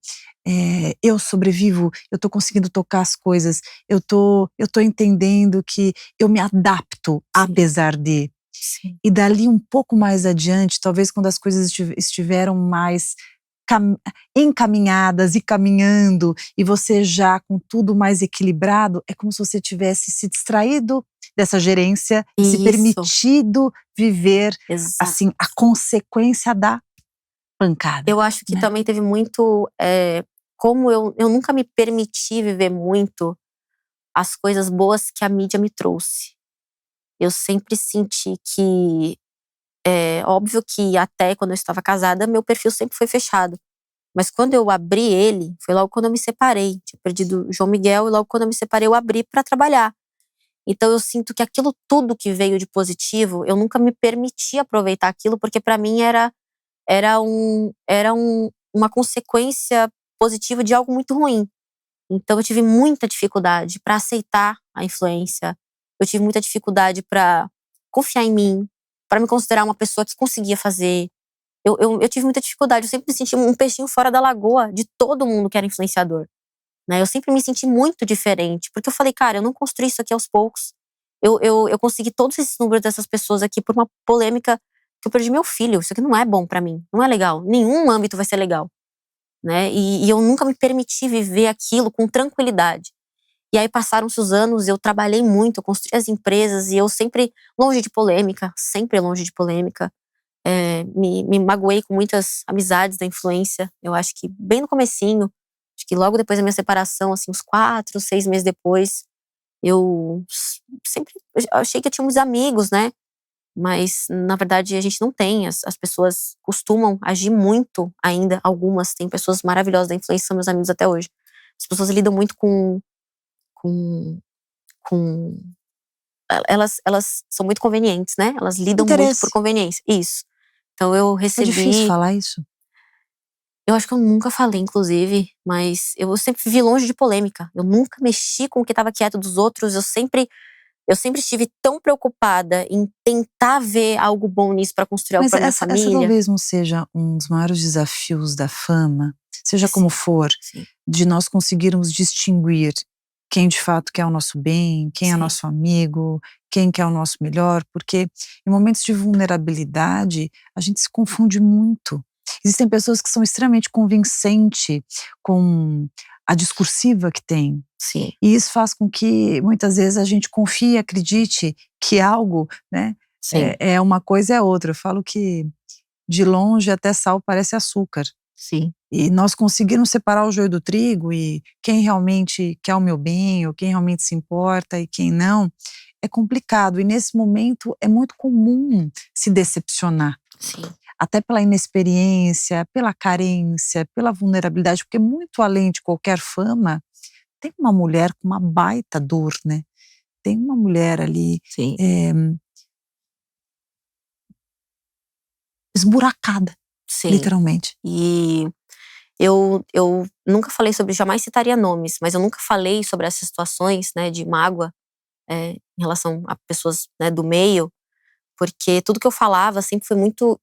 eu sobrevivo, eu tô conseguindo tocar as coisas, eu tô entendendo que eu me adapto apesar de. Sim. E dali um pouco mais adiante, talvez quando as coisas estiveram mais cam encaminhadas e caminhando, e você já com tudo mais equilibrado, é como se você tivesse se distraído dessa gerência e se Isso. permitido viver, Exato. assim, a consequência da pancada, Eu acho que né. também teve muito, como eu nunca me permiti viver muito as coisas boas que a mídia me trouxe. Eu sempre senti que, é óbvio que até quando eu estava casada, meu perfil sempre foi fechado. Mas quando eu abri ele, foi logo quando eu me separei. Tinha perdido o João Miguel e logo quando eu me separei eu abri pra trabalhar. Então eu sinto que aquilo tudo que veio de positivo, eu nunca me permiti aproveitar aquilo, porque pra mim uma consequência positiva de algo muito ruim. Então eu tive muita dificuldade pra aceitar a influência, eu tive muita dificuldade pra confiar em mim, pra me considerar uma pessoa que conseguia fazer. Eu tive muita dificuldade, eu sempre me senti um peixinho fora da lagoa de todo mundo que era influenciador, né. Eu sempre me senti muito diferente, porque eu falei: "Cara, eu não construí isso aqui aos poucos. Eu consegui todos esses números dessas pessoas aqui por uma polêmica que eu perdi meu filho. Isso aqui não é bom pra mim, não é legal. Nenhum âmbito vai ser legal", né. E eu nunca me permiti viver aquilo com tranquilidade. E aí passaram-se os anos, eu trabalhei muito, eu construí as empresas e eu sempre longe de polêmica, sempre longe de polêmica. Me magoei com muitas amizades da influência. Eu acho que bem no comecinho, acho que logo depois da minha separação, assim, uns 4, 6 meses depois, eu sempre achei que eu tinha muitos amigos, né, mas na verdade a gente não tem. As pessoas costumam agir muito ainda, algumas, tem pessoas maravilhosas da influência, são meus amigos até hoje. As pessoas lidam muito com com elas são muito convenientes, né, elas lidam muito por Interesse. conveniência. Isso. Então eu É difícil recebi. falar isso? Eu acho que eu nunca falei, inclusive, mas eu sempre vivi longe de polêmica. Eu nunca mexi com o que estava quieto dos outros. Eu sempre estive tão preocupada em tentar ver algo bom nisso pra construir algo Mas pra minha essa família. talvez não seja um dos maiores desafios da fama, seja como Sim, for, sim, de nós conseguirmos distinguir quem de fato quer o nosso bem, quem é sim, nosso amigo, quem quer o nosso melhor, porque em momentos de vulnerabilidade a gente se confunde muito. Existem pessoas que são extremamente convincentes com a discursiva que tem, sim, e isso faz com que muitas vezes a gente confie e acredite que algo, né, sim, é uma coisa é outra. Eu falo que de longe até sal parece açúcar. sim, E nós conseguirmos separar o joio do trigo e quem realmente quer o meu bem ou quem realmente se importa e quem não, é complicado. E nesse momento é muito comum se decepcionar, sim, até pela inexperiência, pela carência, pela vulnerabilidade, porque muito além de qualquer fama, tem uma mulher com uma baita dor, né. Tem uma mulher ali, sim, eh, esburacada, sim. literalmente. E eu nunca falei sobre, jamais citaria nomes, mas eu nunca falei sobre essas situações, né, de mágoa, em relação a pessoas, né, do meio, porque tudo que eu falava sempre foi muito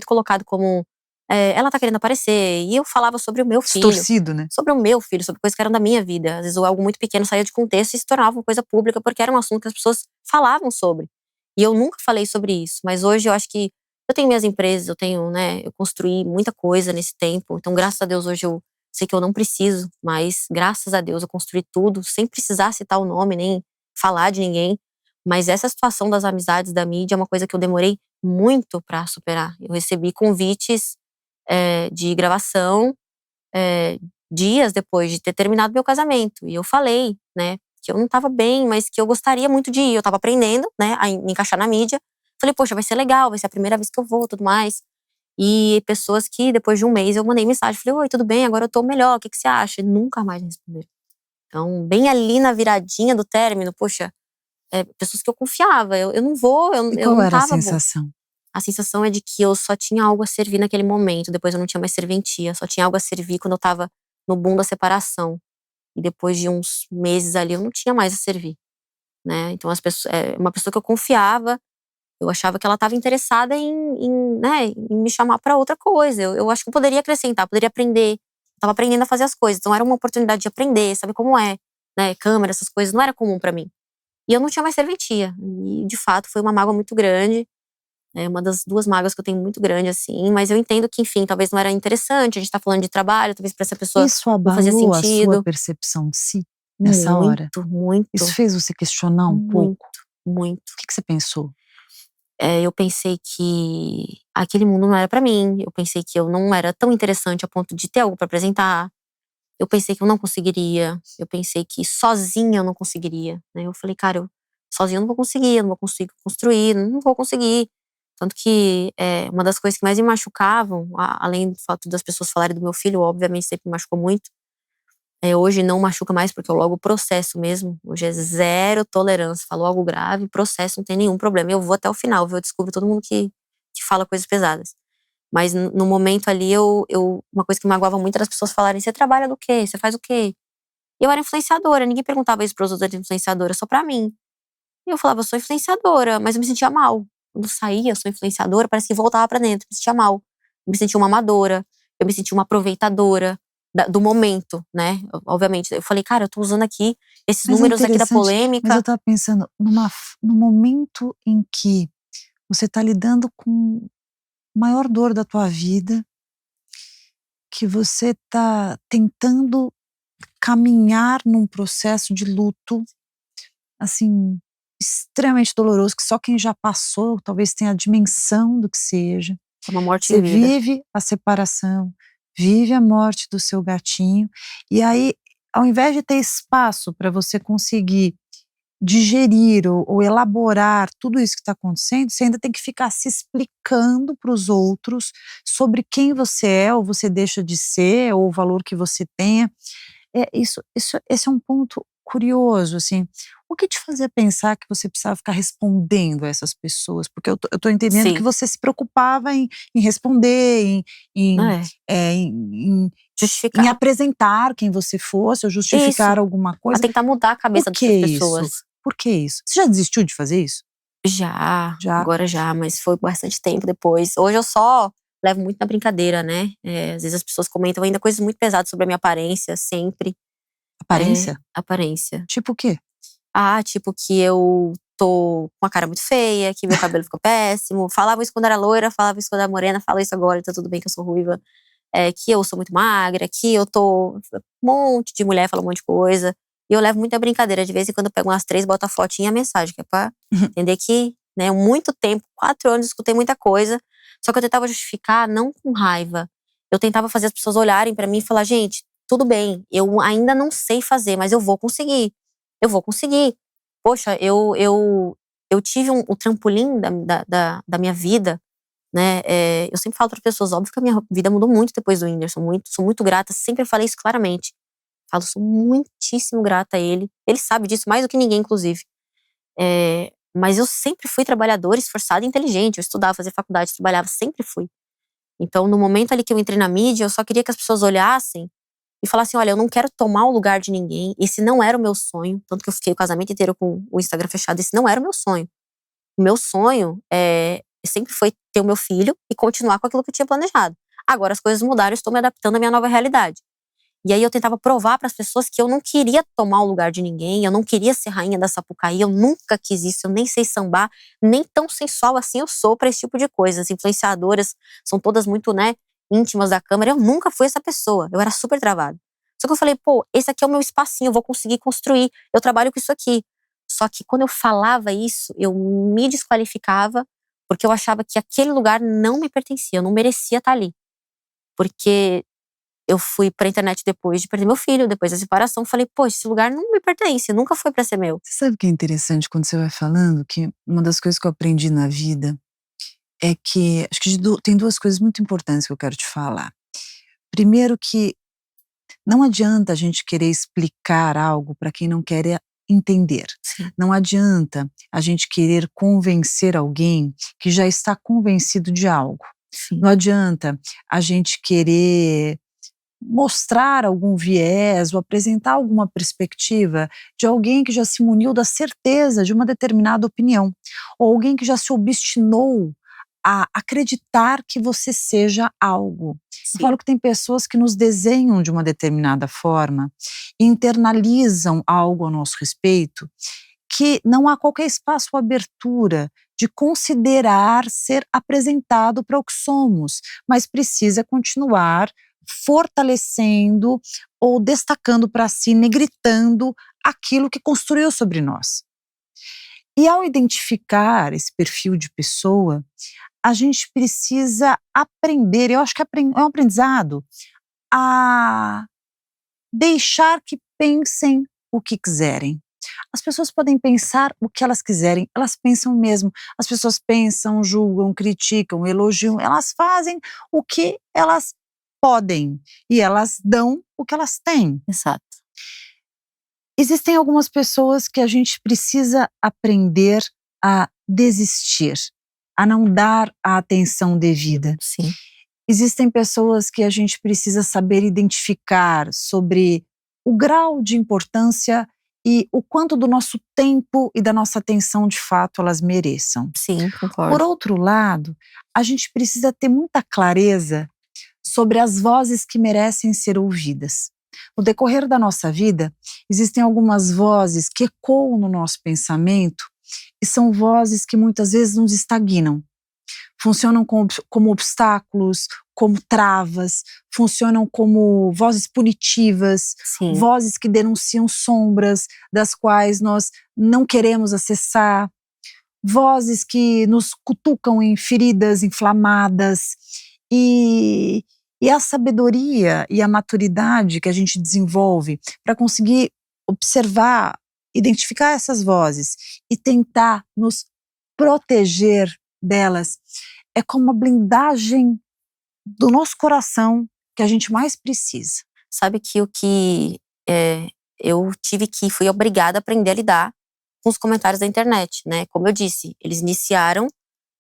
colocado como, ela tá querendo aparecer, e eu falava Distorcido, né. sobre o meu filho, sobre coisas que eram da minha vida. Às vezes algo muito pequeno saía de contexto e se tornava uma coisa pública, porque era um assunto que as pessoas falavam sobre. E eu nunca falei sobre isso, mas hoje eu acho que eu tenho minhas empresas, eu tenho, né, eu construí muita coisa nesse tempo, então graças a Deus hoje eu sei que eu não preciso, mas graças a Deus eu construí tudo sem precisar citar o nome, nem falar de ninguém. Mas essa situação das amizades da mídia é uma coisa que eu demorei muito pra superar. Eu recebi convites, de gravação, eh, dias depois de ter terminado meu casamento. E eu falei, né, que eu não estava bem, mas que eu gostaria muito de ir. Eu estava aprendendo, né, a me encaixar na mídia. Falei: "Poxa, vai ser legal, vai ser a primeira vez que eu vou, tudo mais". E pessoas que depois de um mês eu mandei mensagem, falei, oi, tudo bem, agora eu tô melhor, o que você acha? E nunca mais me responderam. Então, bem ali na viradinha do término, poxa, pessoas que eu confiava, eu não vou, E eu qual não era a tava bom. sensação? A sensação é de que eu só tinha algo a servir naquele momento, depois eu não tinha mais serventia, só tinha algo a servir quando eu tava no boom da separação. E depois de uns meses ali eu não tinha mais a servir, né. Então uma pessoa que eu confiava, eu achava que ela estava interessada né, em me chamar pra outra coisa. Eu acho que eu poderia acrescentar, poderia aprender. Estava aprendendo a fazer as coisas, então era uma oportunidade de aprender, saber como é, né, câmera, essas coisas, não era comum pra mim. E eu não tinha mais serventia. E de fato foi uma mágoa muito grande. É uma das 2 mágoas que eu tenho muito grande, assim, mas eu entendo que, enfim, talvez não era interessante, a gente tá falando de trabalho, talvez pra essa pessoa Isso não fazia abalou a sua sentido. percepção de si, nessa hora? Muito, Isso muito, fez você questionar um pouco? muito, muito. O que você pensou? Eu pensei que aquele mundo não era pra mim, eu pensei que eu não era tão interessante a ponto de ter algo pra apresentar, eu pensei que eu não conseguiria, eu pensei que sozinha eu não conseguiria, né, eu falei: "Cara, eu sozinha eu não vou conseguir, eu não vou conseguir construir, não vou conseguir". Tanto que, uma das coisas que mais me machucavam, além do fato das pessoas falarem do meu filho, obviamente sempre me machucou muito, hoje não machuca mais porque eu logo processo mesmo, hoje é zero tolerância, falou algo grave, processo, não tem nenhum problema, eu vou até o final, viu, eu descubro todo mundo que fala coisas pesadas. Mas no momento ali uma coisa que me magoava muito era as pessoas falarem: "Você trabalha do quê? Você faz o quê?". Eu era influenciadora, ninguém perguntava isso para os outros, era influenciadora, só pra mim. E eu falava: "Eu sou influenciadora", mas eu me sentia mal. Quando eu saía, "Eu sou influenciadora", parece que voltava pra dentro, me sentia mal. Eu me sentia uma amadora, eu me sentia uma aproveitadora do momento, né. Obviamente, eu falei: "Cara, eu tô usando aqui esses Mas é números aqui da interessante, mas eu polêmica". estava pensando no momento em que você está lidando com a maior dor da tua vida, que você está tentando caminhar num processo de luto, assim, extremamente doloroso, que só quem já passou talvez tenha a dimensão do que seja. É uma morte Você em vida. vive a separação, vive a morte do seu gatinho, e aí, ao invés de ter espaço para você conseguir digerir ou elaborar tudo isso que está acontecendo, você ainda tem que ficar se explicando para os outros sobre quem você é, ou você deixa de ser, ou o valor que você tenha. Esse é um ponto curioso, assim. O que te fazia pensar que você precisava ficar respondendo a essas pessoas? Porque eu tô entendendo que Sim. você se preocupava em responder, em, É, eh, em em em justificar. apresentar quem você fosse, ou Isso, justificar alguma a coisa. tentar mudar a Por cabeça que dessas isso? pessoas. Por que isso? Você já desistiu de fazer isso? Já, Já? agora já, mas foi bastante tempo depois. Hoje eu só levo muito na brincadeira, né. Às vezes as pessoas comentam ainda coisas muito pesadas sobre a minha aparência, sempre. Aparência? Aparência. Tipo o quê? Tipo que eu tô com a cara muito feia, que meu cabelo ficou péssimo. Falava isso quando era loira, falava isso quando era morena, falo isso agora, tá tudo bem que eu sou ruiva. Que eu sou muito magra, que eu tô um monte de mulher fala um monte de coisa. E eu levo muita brincadeira, de vez em quando eu pego umas 3, boto a fotinha e a mensagem, que é pra entender que, né, muito tempo, 4 anos, escutei muita coisa, só que eu tentava justificar não com raiva. Eu tentava fazer as pessoas olharem pra mim e falar: "Gente, tudo bem, eu ainda não sei fazer, mas eu vou conseguir. Eu vou conseguir. Poxa, eu tive o trampolim da minha vida, né, eu sempre falo para pessoas, óbvio que a minha vida mudou muito depois do Whindersson, sou muito grata, sempre falei isso claramente. Falo, sou muitíssimo grata a ele. Ele sabe disso mais do que ninguém, inclusive. Mas eu sempre fui trabalhadora, esforçada e inteligente. Eu estudava, fazia faculdade, trabalhava, sempre fui. Então, no momento ali que eu entrei na mídia, eu só queria que as pessoas olhassem e falassem: olha, eu não quero tomar o lugar de ninguém. Esse não era o meu sonho. Tanto que eu fiquei o casamento inteiro com o Instagram fechado. Esse não era o meu sonho. O meu sonho sempre foi ter o meu filho e continuar com aquilo que eu tinha planejado. Agora as coisas mudaram, eu estou me adaptando à minha nova realidade. E aí eu tentava provar para as pessoas que eu não queria tomar o lugar de ninguém, eu não queria ser rainha da Sapucaí, eu nunca quis isso, eu nem sei sambar, nem tão sensual assim eu sou para esse tipo de coisa. As influenciadoras são todas muito, né, íntimas da câmera, eu nunca fui essa pessoa, eu era super travada. Só que eu falei, pô, esse aqui é o meu espacinho, eu vou conseguir construir, eu trabalho com isso aqui. Só que quando eu falava isso, eu me desqualificava, porque eu achava que aquele lugar não me pertencia, eu não merecia estar ali. Porque eu fui pra internet depois de perder meu filho, depois da separação, falei: "Pô, esse lugar não me pertence, nunca foi pra ser meu". Você sabe o que é interessante quando você vai falando, que uma das coisas que eu aprendi na vida é que acho que tem duas coisas muito importantes que eu quero te falar. Primeiro que não adianta a gente querer explicar algo para quem não quer entender. Sim. Não adianta a gente querer convencer alguém que já está convencido de algo. Sim. Não adianta a gente querer mostrar algum viés ou apresentar alguma perspectiva de alguém que já se muniu da certeza de uma determinada opinião, ou alguém que já se obstinou a acreditar que você seja algo. Eu Sim. falo que tem pessoas que nos desenham de uma determinada forma, internalizam algo a nosso respeito, que não há qualquer espaço ou abertura de considerar ser apresentado para o que somos, mas precisa continuar fortalecendo ou destacando para si, negritando aquilo que construiu sobre nós. E ao identificar esse perfil de pessoa, a gente precisa aprender, eu acho que é um aprendizado, a deixar que pensem o que quiserem. As pessoas podem pensar o que elas quiserem, elas pensam mesmo. As pessoas pensam, julgam, criticam, elogiam, elas fazem o que elas podem e elas dão o que elas têm. Exato. Existem algumas pessoas que a gente precisa aprender a desistir, a não dar a atenção devida. Sim. Existem pessoas que a gente precisa saber identificar sobre o grau de importância e o quanto do nosso tempo e da nossa atenção de fato elas mereçam. Sim, Por concordo. outro lado, a gente precisa ter muita clareza sobre as vozes que merecem ser ouvidas. No decorrer da nossa vida, existem algumas vozes que ecoam no nosso pensamento e são vozes que muitas vezes nos estagnam. Funcionam como obstáculos, como travas, funcionam como vozes punitivas, Sim. vozes que denunciam sombras das quais nós não queremos acessar, vozes que nos cutucam em feridas inflamadas e, e a sabedoria e a maturidade que a gente desenvolve para conseguir observar, identificar essas vozes e tentar nos proteger delas é como uma blindagem do nosso coração que a gente mais precisa. Sabe que eu fui obrigada a aprender a lidar com os comentários da internet, né? Como eu disse, eles iniciaram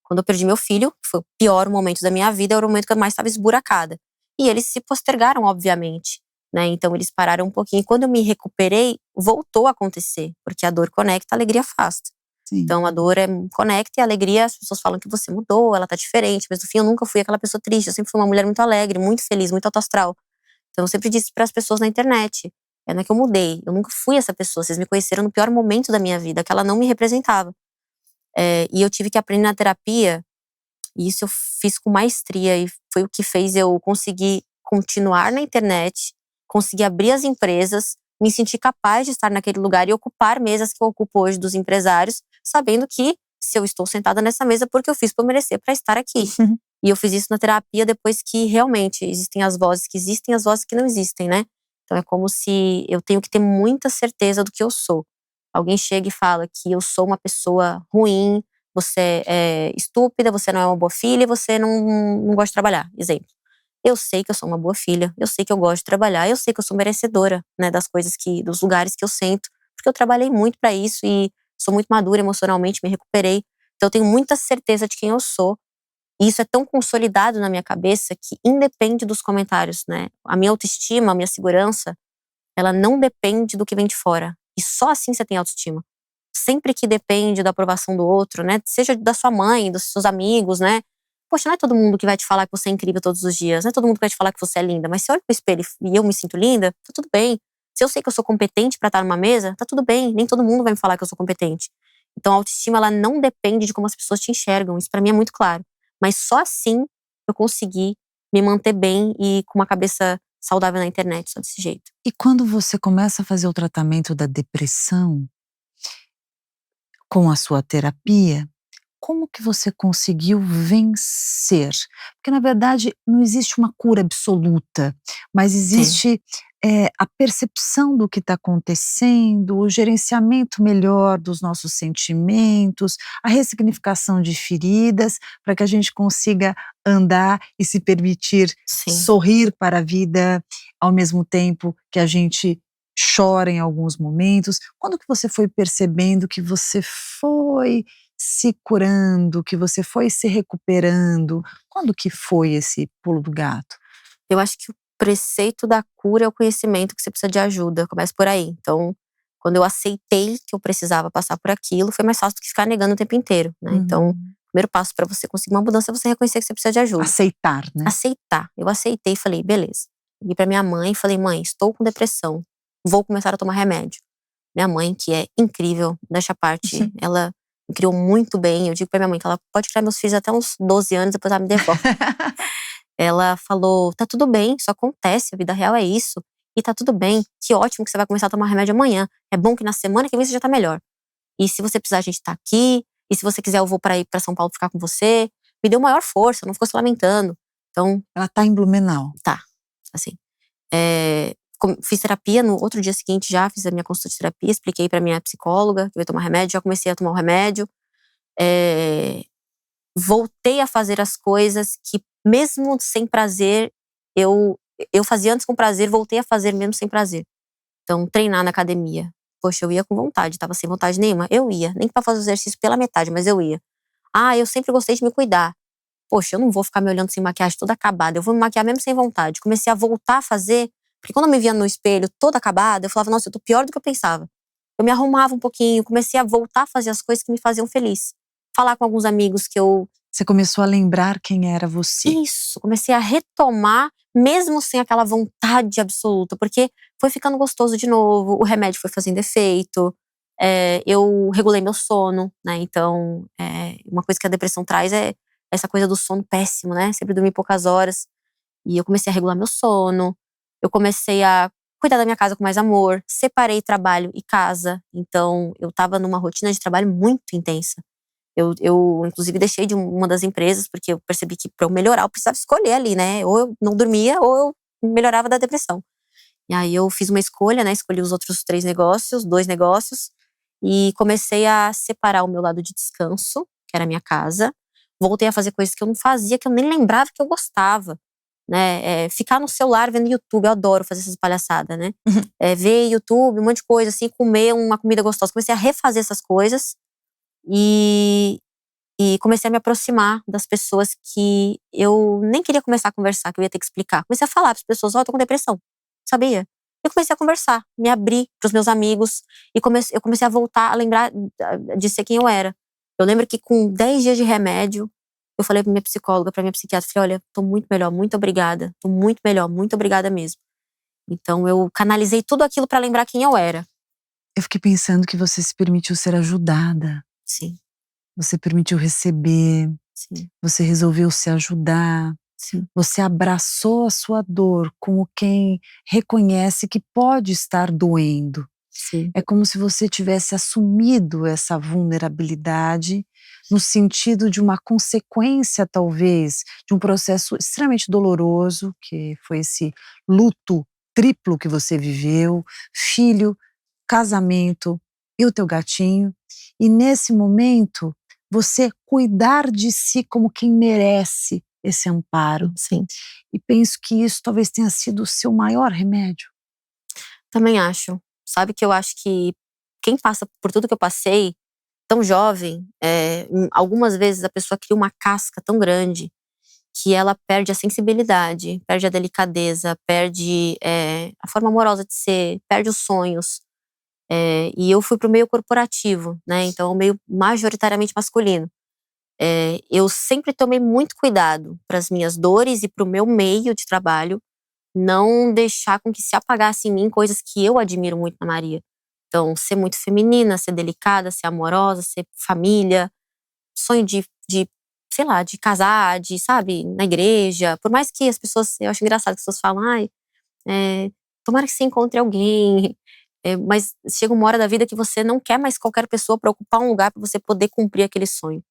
quando eu perdi meu filho, que foi o pior momento da minha vida, era o momento que eu mais estava esburacada. E eles se postergaram, obviamente, né? Então eles pararam um pouquinho. E quando eu me recuperei, voltou a acontecer, porque a dor conecta, a alegria afasta. Sim. Então a dor conecta e a alegria, as pessoas falam que você mudou, ela tá diferente, mas no fim eu nunca fui aquela pessoa triste, eu sempre fui uma mulher muito alegre, muito feliz, muito alto astral. Então eu sempre disse para as pessoas na internet, não é que eu mudei, eu nunca fui essa pessoa, vocês me conheceram no pior momento da minha vida, que ela não me representava. E eu tive que aprender na terapia, e isso eu fiz com maestria, e foi o que fez eu conseguir continuar na internet, conseguir abrir as empresas, me sentir capaz de estar naquele lugar e ocupar mesas que eu ocupo hoje dos empresários, sabendo que se eu estou sentada nessa mesa porque eu fiz por merecer para estar aqui. E eu fiz isso na terapia depois que realmente existem as vozes que existem e as vozes que não existem, né? Então é como se eu tenho que ter muita certeza do que eu sou. Alguém chega e fala que eu sou uma pessoa ruim, você é estúpida, você não é uma boa filha e você não gosta de trabalhar. Exemplo. Eu sei que eu sou uma boa filha, eu sei que eu gosto de trabalhar, eu sei que eu sou merecedora, né, das coisas dos lugares que eu sento, porque eu trabalhei muito para isso e sou muito madura emocionalmente, me recuperei. Então eu tenho muita certeza de quem eu sou. E isso é tão consolidado na minha cabeça que independe dos comentários, né? A minha autoestima, a minha segurança, ela não depende do que vem de fora. E só assim você tem autoestima. Sempre que depende da aprovação do outro, né? Seja da sua mãe, dos seus amigos, né? Poxa, não é todo mundo que vai te falar que você é incrível todos os dias. Não é todo mundo que vai te falar que você é linda. Mas se eu olho pro espelho e eu me sinto linda, tá tudo bem. Se eu sei que eu sou competente pra estar numa mesa, tá tudo bem. Nem todo mundo vai me falar que eu sou competente. Então a autoestima, ela não depende de como as pessoas te enxergam. Isso pra mim é muito claro. Mas só assim eu consegui me manter bem e com uma cabeça saudável na internet, só desse jeito. E quando você começa a fazer o tratamento da depressão com a sua terapia, como que você conseguiu vencer? Porque na verdade não existe uma cura absoluta, mas Sim. existe a percepção do que está acontecendo, o gerenciamento melhor dos nossos sentimentos, a ressignificação de feridas, para que a gente consiga andar e se permitir Sim. sorrir para a vida, ao mesmo tempo que a gente chora em alguns momentos. Quando que você foi percebendo que você foi se curando, que você foi se recuperando? Quando que foi esse pulo do gato? Eu acho que o preceito da cura é o conhecimento que você precisa de ajuda, começa por aí. Então, quando eu aceitei que eu precisava passar por aquilo, foi mais fácil do que ficar negando o tempo inteiro, né. Então, o Uhum. primeiro passo para você conseguir uma mudança é você reconhecer que você precisa de ajuda. Aceitar, né? Aceitar. Eu aceitei e falei: "Beleza". Liguei pra minha mãe e falei: "Mãe, estou com depressão, vou começar a tomar remédio". Minha mãe, que é incrível, deixa à parte, ela me criou muito bem. Eu digo pra minha mãe que ela pode criar meus filhos até uns 12 anos, depois ela me devolve. Ela falou: "Tá tudo bem, isso acontece, a vida real é isso. E tá tudo bem, que ótimo que você vai começar a tomar remédio amanhã. É bom que na semana que vem você já tá melhor. E se você precisar, a gente tá aqui. E se você quiser, eu vou pra ir pra São Paulo ficar com você". Me deu maior força, não ficou se lamentando. Então, Ela tá em Blumenau. tá, assim. Fiz terapia no outro dia seguinte, já fiz a minha consulta de terapia, expliquei pra minha psicóloga que eu ia tomar remédio, já comecei a tomar o remédio. Eh, Voltei a fazer as coisas que, mesmo sem prazer, eu eu fazia antes com prazer, voltei a fazer mesmo sem prazer. Então, treinar na academia. Poxa, eu ia com vontade, estava sem vontade nenhuma, eu ia, nem pra fazer o exercício pela metade, mas eu ia. Ah, eu sempre gostei de me cuidar. Poxa, eu não vou ficar me olhando sem maquiagem toda acabada, eu vou me maquiar mesmo sem vontade. Comecei a voltar a fazer, porque quando eu me via no espelho toda acabada, eu falava: "Nossa, eu tô pior do que eu pensava". Eu me arrumava um pouquinho, comecei a voltar a fazer as coisas que me faziam feliz. Falar com alguns amigos que eu Você começou a lembrar quem era você. Isso, comecei a retomar, mesmo sem aquela vontade absoluta, porque foi ficando gostoso de novo, o remédio foi fazendo efeito, eu regulei meu sono, né, então, uma coisa que a depressão traz é essa coisa do sono péssimo, né, sempre dormir poucas horas, e eu comecei a regular meu sono, eu comecei a cuidar da minha casa com mais amor, separei trabalho e casa, então eu estava numa rotina de trabalho muito intensa. Eu inclusive deixei de uma das empresas, porque eu percebi que pra eu melhorar eu precisava escolher ali, né, ou eu não dormia ou eu melhorava da depressão. E aí eu fiz uma escolha, né, escolhi os outros 3 negócios, 2 negócios, e comecei a separar o meu lado de descanso, que era a minha casa, voltei a fazer coisas que eu não fazia, que eu nem lembrava que eu gostava, né, ficar no celular vendo YouTube, eu adoro fazer essas palhaçada, né, ver YouTube, um monte de coisa assim, comer uma comida gostosa, comecei a refazer essas coisas, e comecei a me aproximar das pessoas que eu nem queria começar a conversar, que eu ia ter que explicar. Comecei a falar para as pessoas: "Ó, eu tô com depressão", sabia? Eu comecei a conversar, me abrir para os meus amigos e eu comecei a voltar a lembrar de ser quem eu era. Eu lembro que com 10 dias de remédio, eu falei pra minha psicóloga, pra minha psiquiatra, falei: "Olha, tô muito melhor, muito obrigada. Tô muito melhor, muito obrigada mesmo". Então eu canalizei tudo aquilo pra lembrar quem eu era. Eu fiquei pensando que você se permitiu ser ajudada, Sim, você permitiu receber, sim, você resolveu se ajudar, sim, você abraçou a sua dor como quem reconhece que pode estar doendo. sim, É como se você tivesse assumido essa vulnerabilidade, no sentido de uma consequência, talvez, de um processo extremamente doloroso, que foi esse luto triplo que você viveu, filho, casamento e o teu gatinho. E nesse momento, você cuidar de si como quem merece esse amparo. sim. E penso que isso talvez tenha sido o seu maior remédio. Também acho. Sabe que eu acho que quem passa por tudo que eu passei, tão jovem, algumas vezes a pessoa cria uma casca tão grande que ela perde a sensibilidade, perde a delicadeza, perde, a forma amorosa de ser, perde os sonhos. E eu fui para o meio corporativo, né, então o meio majoritariamente masculino. Eu sempre tomei muito cuidado para as minhas dores e para o meu meio de trabalho, não deixar com que se apagasse em mim coisas que eu admiro muito na Maria. Então, ser muito feminina, ser delicada, ser amorosa, ser família, sonho de sei lá, de casar, de, sabe, na igreja. Por mais que as pessoas, eu acho engraçado que as pessoas falam: "Ai, tomara que você encontre alguém", mas chega uma hora da vida que você não quer mais qualquer pessoa pra ocupar um lugar pra você poder cumprir aquele sonho.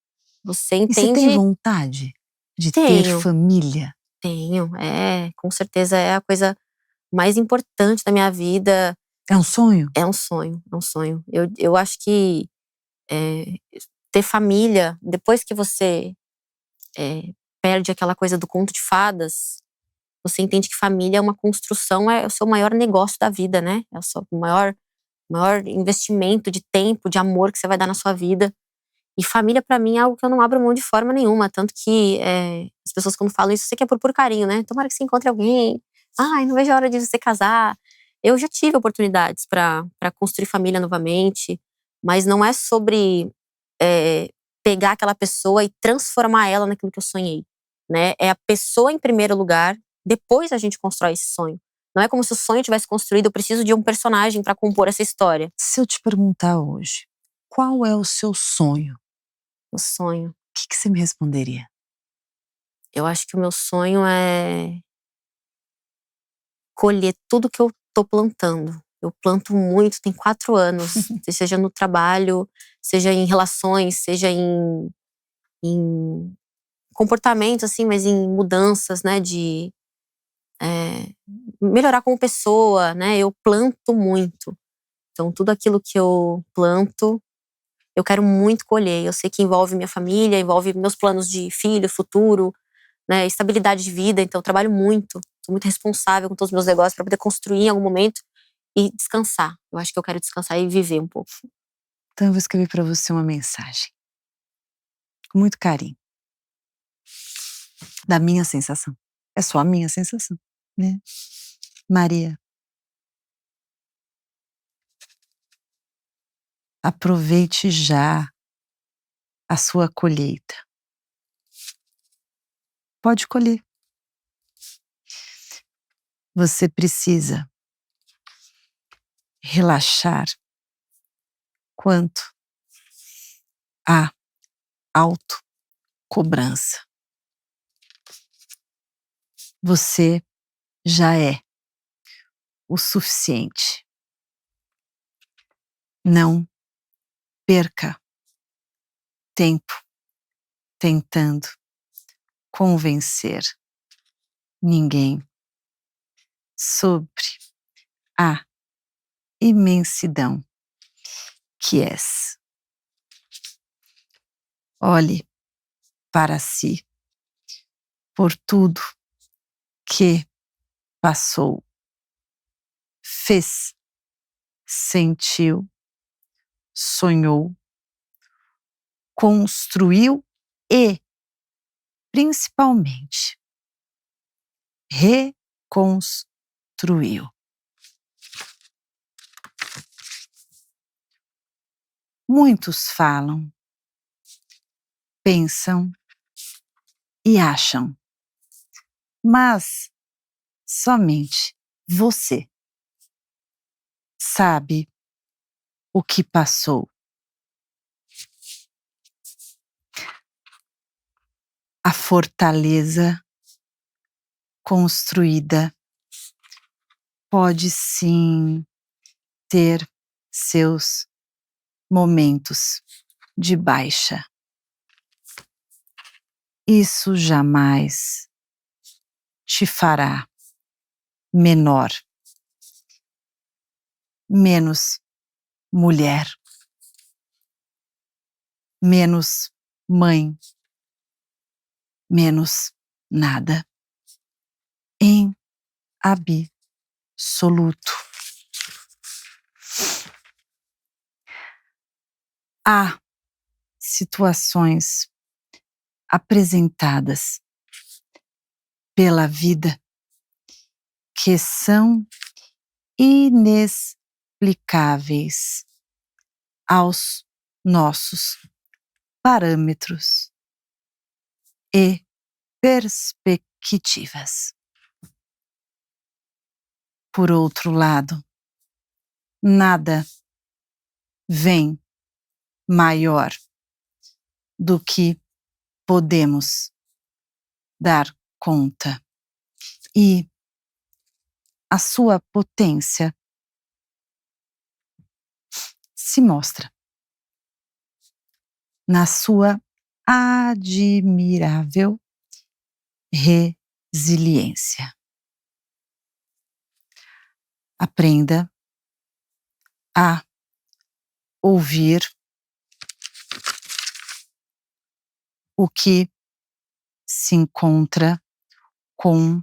Você E você tem entende. vontade de ter Tenho, família? tenho, com certeza é a coisa mais importante da minha vida. É um sonho? É um sonho, é um sonho. Eu acho que ter família, depois que você perde aquela coisa do conto de fadas, você entende que família é uma construção, é o seu maior negócio da vida, né? É o seu maior investimento de tempo, de amor que você vai dar na sua vida. E família pra mim é algo que eu não abro mão de forma nenhuma. Tanto que as pessoas quando falam isso, eu sei que é por puro carinho, né? Tomara que você encontre alguém. Ai, não vejo a hora de você casar. Eu já tive oportunidades pra construir família novamente. Mas não é sobre pegar aquela pessoa e transformar ela naquilo que eu sonhei, né? É a pessoa em primeiro lugar, depois a gente constrói esse sonho. Não é como se o sonho tivesse construído, eu preciso de um personagem pra compor essa história. Se eu te perguntar hoje, qual é o seu sonho? O sonho. O que você me responderia? Eu acho que o meu sonho é colher tudo que eu tô plantando. Eu planto muito, tem 4 anos, seja no trabalho, seja em relações, seja em comportamento, assim, mas em mudanças, né, de melhorar como pessoa, né, eu planto muito. Então tudo aquilo que eu planto, eu quero muito colher. Eu sei que envolve minha família, envolve meus planos de filho, futuro, né, estabilidade de vida. Então eu trabalho muito, sou muito responsável com todos os meus negócios para poder construir em algum momento e descansar. Eu acho que eu quero descansar e viver um pouco. Então eu vou escrever para você uma mensagem, com muito carinho, da minha sensação. É só a minha sensação, né? Maria, aproveite já a sua colheita. Pode colher. Você precisa relaxar quanto à autocobrança. Você já é o suficiente. Não perca tempo tentando convencer ninguém sobre a imensidão que és. Olhe para si por tudo que passou, fez, sentiu, sonhou, construiu e, principalmente, reconstruiu. Muitos falam, pensam e acham, mas somente você sabe o que passou. A fortaleza construída pode sim ter seus momentos de baixa. Isso jamais te fará menor, menos mulher, menos mãe, menos nada. Em absoluto. Há situações apresentadas pela vida que são inexplicáveis aos nossos parâmetros e perspectivas. Por outro lado, nada vem maior do que podemos dar conta. E a sua potência se mostra na sua admirável resiliência. Aprenda a ouvir o que se encontra com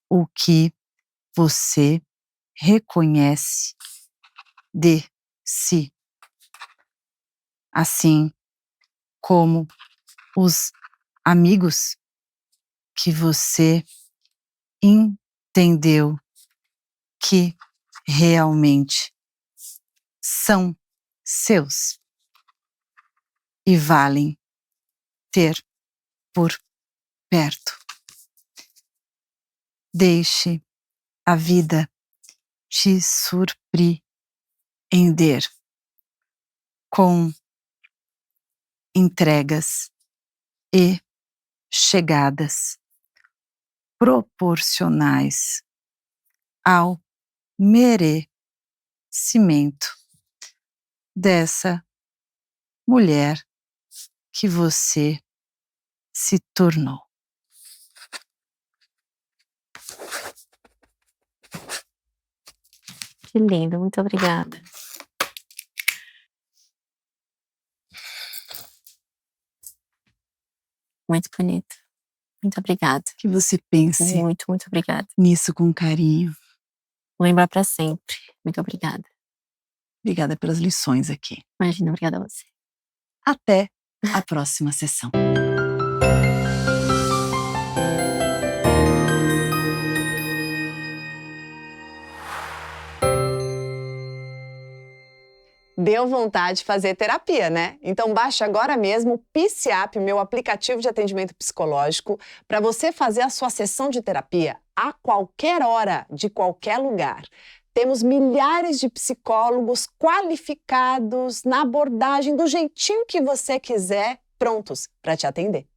o que você reconhece de si, assim como os amigos que você entendeu que realmente são seus e valem ter por perto. Deixe a vida te surpreender com entregas e chegadas proporcionais ao merecimento dessa mulher que você se tornou. Que lindo, muito obrigada. Muito bonito. Muito obrigada. Que você pense Muito, muito obrigada. nisso com carinho. Vou lembrar para sempre. Muito obrigada. Obrigada pelas lições aqui. Imagina, obrigada a você. Até a próxima sessão. Deu vontade de fazer terapia, né? Então baixe agora mesmo o PCAP, meu aplicativo de atendimento psicológico, para você fazer a sua sessão de terapia a qualquer hora, de qualquer lugar. Temos milhares de psicólogos qualificados na abordagem do jeitinho que você quiser, prontos para te atender.